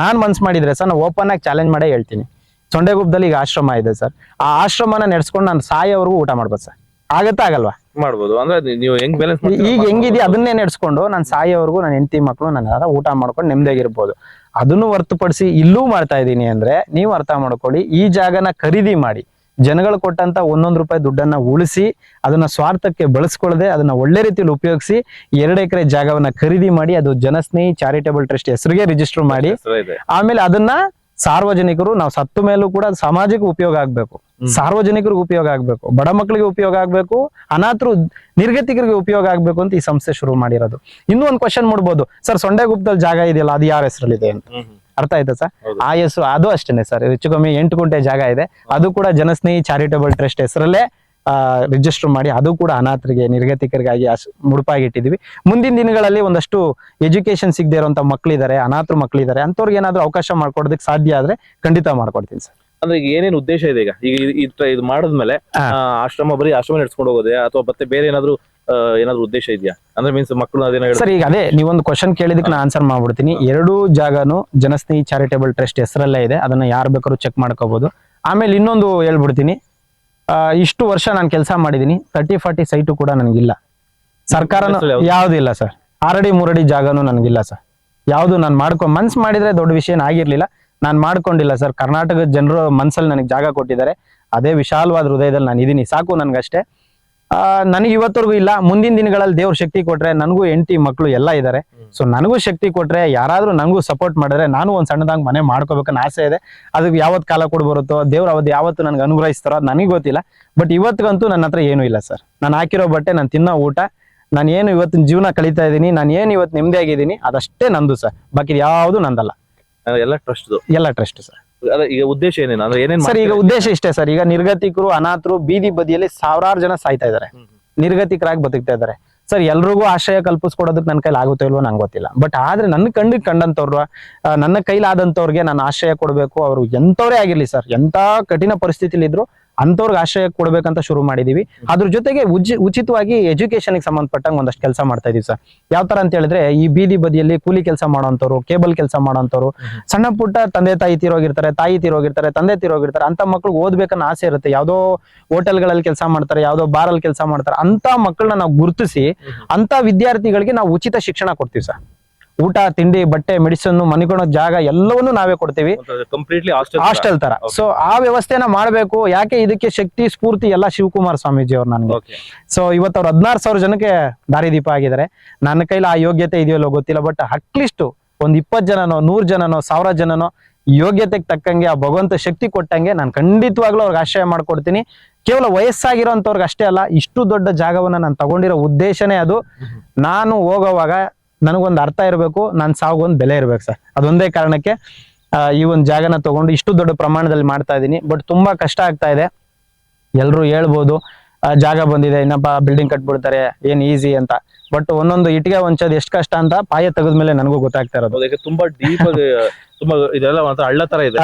ನಾನ್ ಮನ್ಸ್ ಮಾಡಿದ್ರೆ ಸರ್, ನಾನು ಓಪನ್ ಆಗಿ ಚಾಲೆಂಜ್ ಮಾಡೇ ಹೇಳ್ತೀನಿ. ಸೊಂಡೆಗುಪ್ಪದಲ್ಲಿ ಈಗ ಆಶ್ರಮ ಇದೆ ಸರ್, ಆ ಆಶ್ರಮನ ನಡೆಸ್ಕೊಂಡು ನಾನು ಸಾಯೋವರೆಗೂ ಊಟ ಮಾಡ್ಬೋದು ಸರ್. ಆಗತ್ತಾ ಆಗಲ್ವಾ? ಮಾಡ್ಬೋದು. ಅಂದ್ರೆ ನೀವು ಹೆಂಗ್ ಬ್ಯಾಲೆನ್ಸ್ ಈಗ ಹೆಂಗಿದೆಯಾ ಅದನ್ನೇ ನಡೆಸ್ಕೊಂಡು ನಾನು ಸಾಯೋವರೆಗೂ ನನ್ನ ಹೆಂಡತಿ ಮಕ್ಕಳು ನನ್ನ ಊಟ ಮಾಡ್ಕೊಂಡು ನೆಮ್ಮದಿಯಾಗಿರ್ಬೋದು. ಅದನ್ನು ಹೊರತುಪಡಿಸಿ ಇಲ್ಲೂ ಮಾಡ್ತಾ ಇದ್ದೀನಿ ಅಂದ್ರೆ ನೀವು ಅರ್ಥ ಮಾಡ್ಕೊಳ್ಳಿ, ಈ ಜಾಗನ ಖರೀದಿ ಮಾಡಿ ಜನಗಳು ಕೊಟ್ಟಂತ 1 ರೂಪಾಯಿ ದುಡ್ಡನ್ನ ಉಳಿಸಿ ಅದನ್ನ ಸ್ವಾರ್ಥಕ್ಕೆ ಬಳಸ್ಕೊಳ್ಳದೆ ಅದನ್ನ ಒಳ್ಳೆ ರೀತಿಯಲ್ಲಿ ಉಪಯೋಗಿಸಿ 2 ಎಕರೆ ಜಾಗವನ್ನ ಖರೀದಿ ಮಾಡಿ ಅದು ಜನಸ್ನೇಹಿ ಚಾರಿಟೇಬಲ್ ಟ್ರಸ್ಟ್ ಹೆಸರಿಗೆ ರಿಜಿಸ್ಟರ್ ಮಾಡಿ, ಆಮೇಲೆ ಅದನ್ನ ಸಾರ್ವಜನಿಕರು, ನಾವು ಸತ್ತ ಮೇಲೂ ಕೂಡ ಸಮಾಜಕ್ಕೆ ಉಪಯೋಗ ಆಗ್ಬೇಕು, ಸಾರ್ವಜನಿಕರಿಗೆ ಉಪಯೋಗ ಆಗ್ಬೇಕು, ಬಡ ಮಕ್ಕಳಿಗೆ ಉಪಯೋಗ ಆಗ್ಬೇಕು, ಅನಾಥರು ನಿರ್ಗತಿಕರಿಗೆ ಉಪಯೋಗ ಆಗ್ಬೇಕು ಅಂತ ಈ ಸಂಸ್ಥೆ ಶುರು ಮಾಡಿರೋದು. ಇನ್ನೂ ಒಂದು ಕ್ವಶನ್ ಮಾಡ್ಬೋದು ಸರ್, ಸೊಂಡೆಗುಪ್ಪದಲ್ಲಿ ಜಾಗ ಇದೆಯಲ್ಲ ಅದು ಯಾರ ಹೆಸರಲ್ಲಿದೆ ಅಂತ. ಅರ್ಥ ಆಯ್ತಾ ಸರ್? ಆ ಹೆಸರು ಅದು ಅಷ್ಟೇನೆ ಸರ್, ಹೆಚ್ಚು ಕಮ್ಮಿ 8 ಗುಂಟೆ ಜಾಗ ಇದೆ. ಅದು ಕೂಡ ಜನಸ್ನೇಹಿ ಚಾರಿಟೇಬಲ್ ಟ್ರಸ್ಟ್ ಹೆಸರಲ್ಲೇ ರಿಜಿಸ್ಟರ್ ಮಾಡಿ, ಅದು ಕೂಡ ಅನಾಥರಿಗೆ ನಿರ್ಗತಿಕರಿಗಾಗಿ ಮುಡುಪಾಗಿಟ್ಟಿದೀವಿ. ಮುಂದಿನ ದಿನಗಳಲ್ಲಿ ಒಂದಷ್ಟು ಎಜುಕೇಶನ್ ಸಿಗದೆ ಇರುವಂತ ಮಕ್ಕಳಿದ್ದಾರೆ, ಅನಾಥರು ಮಕ್ಕಳಿದ್ದಾರೆ, ಅಂತವ್ರಿಗೆ ಏನಾದ್ರು ಅವಕಾಶ ಮಾಡ್ಕೊಡೋದಕ್ಕೆ ಸಾಧ್ಯ ಆದ್ರೆ ಖಂಡಿತ ಮಾಡ್ಕೊಡ್ತೀನಿ ಸರ್. ಅಂದ್ರೆ ಈಗ ಏನೇನು ಉದ್ದೇಶ ಇದೆ ಈಗ ಇದು ಮಾಡಿದ್ಮೇಲೆ ಆಶ್ರಮ ಬರೀ ಆಶ್ರಮ ನಡೆಸ್ಕೊಂಡು ಹೋಗೋದೇ ಅಥವಾ ಮತ್ತೆ ಬೇರೆ ಏನಾದ್ರು ಉದ್ದೇಶ ಇದೆಯಾ? ಅಂದ್ರೆ ಮೀನ್ಸ್ ಮಕ್ಕಳು ಅದೇನೋ ಸರ್, ಈಗ ಅದೇ ನೀವೊಂದು ಕ್ವಶನ್ ಕೇಳಿದಕ್ಕೆ ನಾನು ಆನ್ಸರ್ ಮಾಡ್ಬಿಡ್ತೀನಿ. 2 ಜಾಗನು ಜನಸ್ನೇಹಿ ಚಾರಿಟೇಬಲ್ ಟ್ರಸ್ಟ್ ಹೆಸರಲ್ಲೇ ಇದೆ, ಅದನ್ನ ಯಾರು ಬೇಕಾದ್ರೂ ಚೆಕ್ ಮಾಡ್ಕೋಬಹುದು. ಆಮೇಲೆ ಇನ್ನೊಂದು ಹೇಳ್ಬಿಡ್ತೀನಿ, ಇಷ್ಟು ವರ್ಷ ನಾನು ಕೆಲಸ ಮಾಡಿದೀನಿ, 30-40 ಸೈಟು ಕೂಡ ನನಗಿಲ್ಲ, ಸರ್ಕಾರನು ಯಾವ್ದಿಲ್ಲ ಸರ್. 6 ಅಡಿ 3 ಅಡಿ ಜಾಗನು ನನಗಿಲ್ಲ ಸರ್. ಯಾವ್ದು ನಾನು ಮನ್ಸ್ ಮಾಡಿದ್ರೆ ದೊಡ್ಡ ವಿಷಯ ಆಗಿರ್ಲಿಲ್ಲ, ನಾನು ಮಾಡ್ಕೊಂಡಿಲ್ಲ ಸರ್. ಕರ್ನಾಟಕದ ಜನರು ಮನ್ಸಲ್ಲಿ ನನಗೆ ಜಾಗ ಕೊಟ್ಟಿದ್ದಾರೆ, ಅದೇ ವಿಶಾಲವಾದ ಹೃದಯದಲ್ಲಿ ನಾನು ಇದೀನಿ, ಸಾಕು ನನ್ಗಷ್ಟೇ. ನನಗೆ ಇವತ್ತವರೆಗೂ ಇಲ್ಲ. ಮುಂದಿನ ದಿನಗಳಲ್ಲಿ ದೇವ್ರ ಶಕ್ತಿ ಕೊಟ್ರೆ, ನನಗೂ ಹೆಂಡತಿ ಮಕ್ಕಳು ಎಲ್ಲ ಇದ್ದಾರೆ. ಸೊ ನನಗೂ ಶಕ್ತಿ ಕೊಟ್ರೆ, ಯಾರಾದ್ರೂ ನನಗೂ ಸಪೋರ್ಟ್ ಮಾಡಿದ್ರೆ ನಾನು ಒಂದ್ ಸಣ್ಣದಾಗಿ ಮನೆ ಮಾಡ್ಕೋಬೇಕನ್ನ ಆಸೆ ಇದೆ. ಅದಕ್ಕೆ ಯಾವತ್ ಕಾಲ ಕೊಡ್ ಬರುತ್ತೋ ದೇವ್ರ ಅವತ್ತು ಯಾವತ್ತು ನನ್ಗೆ ಅನುಗ್ರಹಿಸ್ತಾರೋ ಅದು ನನಗೆ ಗೊತ್ತಿಲ್ಲ. ಬಟ್ ಇವತ್ತಿಗಂತೂ ನನ್ನ ಹತ್ರ ಏನೂ ಇಲ್ಲ ಸರ್. ನಾನು ಹಾಕಿರೋ ಬಟ್ಟೆ, ನಾನು ತಿನ್ನೋ ಊಟ, ನಾನು ಏನು ಇವತ್ತಿನ ಜೀವನ ಕಳೀತಾ ಇದ್ದೀನಿ, ನಾನು ಏನು ಇವತ್ತು ನೆಮ್ಮದಿಯಾಗಿದ್ದೀನಿ, ಅದಷ್ಟೇ ನಂದು ಸರ್. ಬಾಕಿ ಯಾವುದು ನಂದಲ್ಲ, ಎಲ್ಲ ಟ್ರಸ್ಟ್ ಸರ್. ಈಗ ಉದ್ದೇಶ ಏನೇನು ಅಂದ್ರೆ ಏನೇನು ಸರ್? ಈಗ ಉದ್ದೇಶ ಇಷ್ಟೇ ಸರ್. ಈಗ ನಿರ್ಗತಿಕರು, ಅನಾಥರು ಬೀದಿ ಬದಿಯಲ್ಲಿ 1000 ಜನ ಸಾಯ್ತಾ ಇದಾರೆ, ನಿರ್ಗತಿಕರಾಗಿ ಬದುಕ್ತಾ ಇದಾರೆ ಸರ್. ಎಲ್ರಿಗೂ ಆಶ್ರಯ ಕಲ್ಪಿಸ್ಕೊಡೋದಕ್ಕೆ ನನ್ನ ಕೈಲಿ ಆಗುತ್ತೋ ಇಲ್ವೋ ನಂಗೆ ಗೊತ್ತಿಲ್ಲ. ಬಟ್ ಆದ್ರೆ ನನ್ನ ಕಂಡಂತವ್ರು, ನನ್ನ ಕೈಲಾದಂತವ್ರಿಗೆ ನಾನು ಆಶ್ರಯ ಕೊಡ್ಬೇಕು. ಅವರು ಎಂತವ್ರೇ ಆಗಿರ್ಲಿ ಸರ್, ಎಂತ ಕಠಿಣ ಪರಿಸ್ಥಿತಿಲಿ ಇದ್ರು ಅಂತವ್ರಿಗೆ ಆಶ್ರಯ ಕೊಡ್ಬೇಕಂತ ಶುರು ಮಾಡಿದೀವಿ. ಅದ್ರ ಜೊತೆಗೆ ಉಚಿತವಾಗಿ ಎಜುಕೇಶನ್ ಸಂಬಂಧಪಟ್ಟಂಗೆ ಒಂದಷ್ಟು ಕೆಲಸ ಮಾಡ್ತಾ ಇದೀವಿ ಸರ್. ಯಾವ ತರ ಅಂತ ಹೇಳಿದ್ರೆ, ಈ ಬೀದಿ ಬದಿಯಲ್ಲಿ ಕೂಲಿ ಕೆಲಸ ಮಾಡೋಂಥವ್ರು, ಕೇಬಲ್ ಕೆಲಸ ಮಾಡೋಂಥವ್ರು, ಸಣ್ಣ ಪುಟ್ಟ ತಂದೆ ತಾಯಿ ತೀರೋಗಿರ್ತಾರೆ, ತಂದೆ ತೀರೋಗಿರ್ತಾರೆ, ಅಂತ ಮಕ್ಳಿಗೆ ಓದ್ಬೇಕನ್ನ ಆಸೆ ಇರುತ್ತೆ. ಯಾವ್ದೋ ಹೋಟೆಲ್ಗಳಲ್ಲಿ ಕೆಲಸ ಮಾಡ್ತಾರೆ, ಯಾವ್ದೋ ಬಾರಲ್ಲಿ ಕೆಲಸ ಮಾಡ್ತಾರೆ, ಅಂತ ಮಕ್ಕಳನ್ನ ನಾವು ಗುರುತಿಸಿ ಅಂತ ವಿದ್ಯಾರ್ಥಿಗಳಿಗೆ ನಾವು ಉಚಿತ ಶಿಕ್ಷಣ ಕೊಡ್ತೀವಿ ಸರ್. ಊಟ ತಿಂಡಿ ಬಟ್ಟೆ ಮೆಡಿಸಿನ್ ಮನಿಕೊಳ್ಳೋ ಜಾಗ ಎಲ್ಲವನ್ನೂ ನಾವೇ ಕೊಡ್ತೀವಿ, ಕಂಪ್ಲೀಟ್ಲಿ ಹಾಸ್ಟೆಲ್ ತರ. ಸೊ ಆ ವ್ಯವಸ್ಥೆನ ಮಾಡ್ಬೇಕು. ಯಾಕೆ ಇದಕ್ಕೆ ಶಕ್ತಿ ಸ್ಫೂರ್ತಿ ಎಲ್ಲ ಶಿವಕುಮಾರ್ ಸ್ವಾಮೀಜಿ ಅವ್ರು ನನ್ಗೆ. ಸೊ ಇವತ್ತು ಅವ್ರು 16,000 ಜನಕ್ಕೆ ದಾರಿದೀಪ ಆಗಿದ್ದಾರೆ. ನನ್ನ ಕೈಲಿ ಆ ಯೋಗ್ಯತೆ ಇದೆಯಲ್ಲೋ ಗೊತ್ತಿಲ್ಲ, ಬಟ್ ಅಟ್ಲೀಸ್ಟ್ ಒಂದ್ 20 ಜನನೋ 100 ಜನನೋ 1000 ಜನನೋ ಯೋಗ್ಯತೆಗೆ ತಕ್ಕಂಗೆ ಆ ಭಗವಂತ ಶಕ್ತಿ ಕೊಟ್ಟಂಗೆ ನಾನು ಖಂಡಿತವಾಗ್ಲೂ ಅವ್ರಿಗೆ ಆಶ್ರಯ ಮಾಡ್ಕೊಡ್ತೀನಿ. ಕೇವಲ ವಯಸ್ಸಾಗಿರೋಂಥವ್ರಿಗೆ ಅಷ್ಟೇ ಅಲ್ಲ, ಇಷ್ಟು ದೊಡ್ಡ ಜಾಗವನ್ನ ನಾನು ತಗೊಂಡಿರೋ ಉದ್ದೇಶನೇ ಅದು. ನಾನು ಹೋಗೋವಾಗ ನನಗೊಂದು ಅರ್ಥ ಇರಬೇಕು, ನನ್ನ ಸಾವುಗೊಂದು ಬೆಲೆ ಇರ್ಬೇಕು ಸರ್. ಅದೊಂದೇ ಕಾರಣಕ್ಕೆ ಈ ಒಂದು ಜಾಗನ ತಗೊಂಡು ಇಷ್ಟು ದೊಡ್ಡ ಪ್ರಮಾಣದಲ್ಲಿ ಮಾಡ್ತಾ ಇದ್ದೀನಿ. ಬಟ್ ತುಂಬಾ ಕಷ್ಟ ಆಗ್ತಾ ಇದೆ. ಎಲ್ರು ಹೇಳ್ಬೋದು ಜಾಗ ಬಂದಿದೆ ಇನ್ನಪ್ಪ ಬಿಲ್ಡಿಂಗ್ ಕಟ್ಬಿಡ್ತಾರೆ ಏನ್ ಈಸಿ ಅಂತ. ಬಟ್ ಒಂದೊಂದು ಇಟ್ಟಿಗೆ ಹೊಂಚೋದು ಎಷ್ಟು ಕಷ್ಟ ಅಂತ ಪಾಯ ತೆಗೆದ್ಮೇಲೆ ನನಗೂ ಗೊತ್ತಾಗ್ತಾ ಇರೋದು. ಅದಕ್ಕೆ ತುಂಬಾ ಡೀಪ್ ಆಗಿ ತುಂಬಾ ಇದೆಲ್ಲ ಮಾತ್ರ ಹಳ್ಳ ತರ ಇದೆ.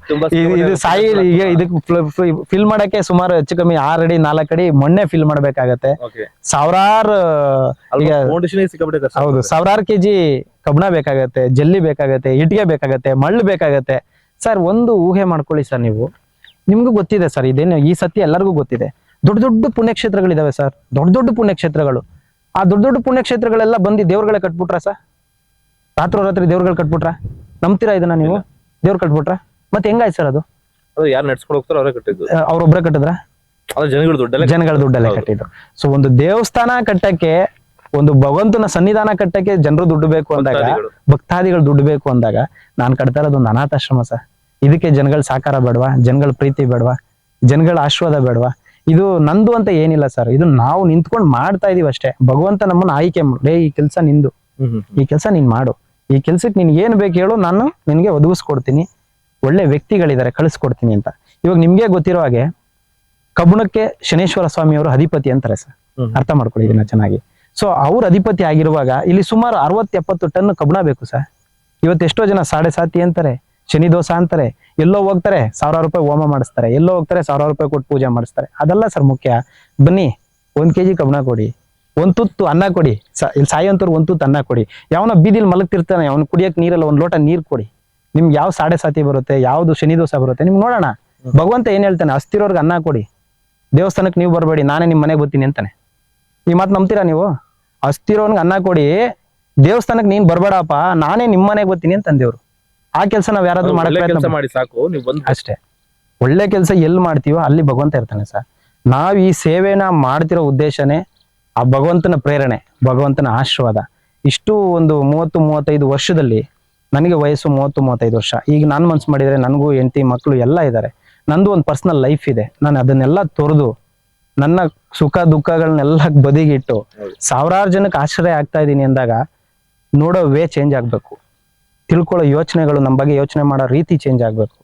ತುಂಬಾ ಇದು ಸಾಯಿ ಈಗ ಇದಕ್ಕೆ ಫಿಲ್ ಮಾಡಕ್ಕೆ ಸುಮಾರು ಹೆಚ್ಚು ಕಮ್ಮಿ 6 ಅಡಿ 4 ಅಡಿ ಮಣ್ಣೆ ಫಿಲ್ ಮಾಡ್ಬೇಕಾಗತ್ತೆ. ಸಾವಿರಾರು ಹೌದು ಸಾವಿರಾರು ಕೆಜಿ ಕಬ್ಬಣ ಬೇಕಾಗತ್ತೆ, ಜಲ್ಲಿ ಬೇಕಾಗತ್ತೆ, ಇಟ್ಟಿಗೆ ಬೇಕಾಗತ್ತೆ, ಮಳ್ಳು ಬೇಕಾಗತ್ತೆ. ಸರ್ ಒಂದು ಊಹೆ ಮಾಡ್ಕೊಳ್ಳಿ ಸರ್, ನಿಮ್ಗೂ ಗೊತ್ತಿದೆ ಸರ್, ಇದೇನು ಈ ಸತ್ಯ ಎಲ್ಲರಿಗೂ ಗೊತ್ತಿದೆ. ದೊಡ್ಡ ದೊಡ್ಡ ಪುಣ್ಯಕ್ಷೇತ್ರಗಳಿದಾವೆ ಸರ್, ದೊಡ್ಡ ದೊಡ್ಡ ಪುಣ್ಯಕ್ಷೇತ್ರಗಳು. ಆ ದೊಡ್ಡ ದೊಡ್ಡ ಪುಣ್ಯಕ್ಷೇತ್ರಗಳೆಲ್ಲ ಬಂದು ದೇವ್ರುಗಳೇ ಕಟ್ಬಿಟ್ರ ಸರ್? ರಾತ್ರಿ ದೇವ್ರುಗಳು ಕಟ್ಬಿಟ್ರ? ನಂಬ್ತೀರಾ ಇದನ್ನ ನೀವು? ದೇವ್ರು ಕಟ್ಬಿಟ್ರ? ಮತ್ತೆ ಹೆಂಗಾಯ್ತು ಸರ್ ಅದು? ಯಾರು ನಡ್ಸ್ಕೊಂಡು ಹೋಗ್ತಾರೋ ಅವರೇ ಕಟ್ಟಿದ್ದು. ಅವ್ರೊಬ್ರೆ ಕಟ್ಟಿದ್ರ? ಜನಗಳ ದುಡ್ಡಲ್ಲೇ ಕಟ್ಟಿದ್ರು. ಸೊ ಒಂದು ದೇವಸ್ಥಾನ ಕಟ್ಟಕ್ಕೆ, ಒಂದು ಭಗವಂತನ ಸನ್ನಿಧಾನ ಕಟ್ಟಕ್ಕೆ ಜನರು ದುಡ್ಡು ಬೇಕು ಅಂದಾಗ, ಭಕ್ತಾದಿಗಳು ದುಡ್ಡು ಬೇಕು ಅಂದಾಗ ನಾನ್ ಕಟ್ತಾ ಇರೋದು ಒಂದು ಅನಾಥಾಶ್ರಮ ಸರ್. ಇದಕ್ಕೆ ಜನಗಳ ಸಹಕಾರ ಬೇಡವಾ? ಜನಗಳ ಪ್ರೀತಿ ಬೇಡವಾ? ಜನಗಳ ಆಶೀರ್ವಾದ ಬೇಡವಾ? ಇದು ನಂದು ಅಂತ ಏನಿಲ್ಲ ಸರ್, ಇದು ನಾವು ನಿಂತ್ಕೊಂಡು ಮಾಡ್ತಾ ಇದೀವಿ ಅಷ್ಟೇ. ಭಗವಂತ ನಮ್ಮನ್ನ ಆಯ್ಕೆ ಮಾಡಿ, ಈ ಕೆಲಸ ನಿಂದು, ಈ ಕೆಲಸ ನೀನ್ ಮಾಡು, ಈ ಕೆಲ್ಸಕ್ಕೆ ನೀನ್ ಏನ್ ಬೇಕು ಹೇಳು, ನಾನು ನಿನ್ಗೆ ಒದಗಿಸ್ಕೊಡ್ತೀನಿ, ಒಳ್ಳೆ ವ್ಯಕ್ತಿಗಳಿದ್ದಾರೆ ಕಳಿಸ್ಕೊಡ್ತೀನಿ ಅಂತ. ಇವಾಗ ನಿಮ್ಗೆ ಗೊತ್ತಿರೋ ಹಾಗೆ ಕಬ್ಬಣಕ್ಕೆ ಶನೇಶ್ವರ ಸ್ವಾಮಿ ಅವರು ಅಧಿಪತಿ ಅಂತಾರೆ ಸರ್, ಅರ್ಥ ಮಾಡ್ಕೊಳ್ಳಿ ಇದನ್ನ ಚೆನ್ನಾಗಿ. ಸೊ ಅವ್ರ ಅಧಿಪತಿ ಆಗಿರುವಾಗ ಇಲ್ಲಿ ಸುಮಾರು 60-70 ಟನ್ ಕಬ್ಬಣ ಬೇಕು ಸರ್. ಇವತ್ತು ಎಷ್ಟೋ ಜನ 7.5 ಅಂತಾರೆ, ಶನಿ ದೋಷ ಅಂತಾರೆ, ಎಲ್ಲೋ ಹೋಗ್ತಾರೆ 1000 ರೂಪಾಯಿ ಹೋಮ ಮಾಡಿಸ್ತಾರೆ, ಎಲ್ಲೋ ಹೋಗ್ತಾರೆ 1000 ರೂಪಾಯಿ ಕೊಟ್ಟು ಪೂಜೆ ಮಾಡಿಸ್ತಾರೆ. ಅದಲ್ಲ ಸರ್ ಮುಖ್ಯ. ಬನ್ನಿ 1 kg ಕಬ್ಬಣ ಕೊಡಿ, 1 ತುತ್ತು ಅನ್ನ ಕೊಡಿ, ಇಲ್ಲಿ ಸಾಯಂತವ್ರು 1 ತುತ್ತು ಅನ್ನ ಕೊಡಿ. ಯಾವನ ಬೀದಿಲಿ ಮಲಗ್ತಿರ್ತಾನೆ ಅವ್ನು ಕುಡಿಯಕ್ ನೀರಲ್ಲ, 1 ಲೋಟ ನೀರ್ ಕೊಡಿ. ನಿಮ್ಗೆ ಯಾವ 7.5 ಬರುತ್ತೆ, ಯಾವ್ದು ಶನಿ ದೋಷ ಬರುತ್ತೆ ನಿಮ್ಗೆ ನೋಡೋಣ. ಭಗವಂತ ಏನ್ ಹೇಳ್ತಾನೆ, ಅಸ್ತಿರೋರ್ಗೆ ಅನ್ನ ಕೊಡಿ, ದೇವಸ್ಥಾನಕ್ಕೆ ನೀವು ಬರಬೇಡಿ, ನಾನೇ ನಿಮ್ ಮನೆಗೆ ಬರ್ತೀನಿ ಅಂತಾನೆ. ಈ ಮಾತು ನಂಬ್ತೀರಾ ನೀವು? ಅಸ್ತಿರೋನ್ಗೆ ಅನ್ನ ಕೊಡಿ, ದೇವಸ್ಥಾನಕ್ಕೆ ನೀನ್ ಬರ್ಬೇಡಪ್ಪ, ನಾನೇ ನಿಮ್ ಮನೆಗೆ ಬರ್ತೀನಿ ಅಂತ ಅಂದೇವ್ರು. ಆ ಕೆಲಸ ನಾವ್ ಯಾರಾದ್ರೂ ಮಾಡಕ್ ಪ್ರಯತ್ನ ಮಾಡಿ ಸಾಕು, ಅಷ್ಟೇ. ಒಳ್ಳೆ ಕೆಲಸ ಎಲ್ಲಿ ಮಾಡ್ತೀವೋ ಅಲ್ಲಿ ಭಗವಂತ ಇರ್ತಾನೆ ಸರ್. ನಾವ್ ಈ ಸೇವೆನ ಮಾಡ್ತಿರೋ ಉದ್ದೇಶನೇ ಆ ಭಗವಂತನ ಪ್ರೇರಣೆ, ಭಗವಂತನ ಆಶೀರ್ವಾದ. ಇಷ್ಟು ಒಂದು 30-35 ವರ್ಷದಲ್ಲಿ, ನನಗೆ ವಯಸ್ಸು 30-35 ವರ್ಷ. ಈಗ ನಾನ್ ಮನ್ಸು ಮಾಡಿದ್ರೆ ನನಗೂ ಹೆಂಡತಿ ಮಕ್ಕಳು ಎಲ್ಲ ಇದ್ದಾರೆ, ನಂದು ಒಂದು ಪರ್ಸನಲ್ ಲೈಫ್ ಇದೆ. ನಾನು ಅದನ್ನೆಲ್ಲ ತೊರೆದು ನನ್ನ ಸುಖ ದುಃಖಗಳನ್ನೆಲ್ಲ ಬದಿಗಿಟ್ಟು ಸಾವಿರಾರು ಜನಕ್ಕೆ ಆಶ್ರಯ ಆಗ್ತಾ ಇದ್ದೀನಿ ಅಂದಾಗ ನೋಡೋ ವೇ ಚೇಂಜ್ ಆಗ್ಬೇಕು, ತಿಳ್ಕೊಳ್ಳೋ ಯೋಚನೆಗಳು, ನಮ್ಮ ಬಗ್ಗೆ ಯೋಚನೆ ಮಾಡೋ ರೀತಿ ಚೇಂಜ್ ಆಗ್ಬೇಕು.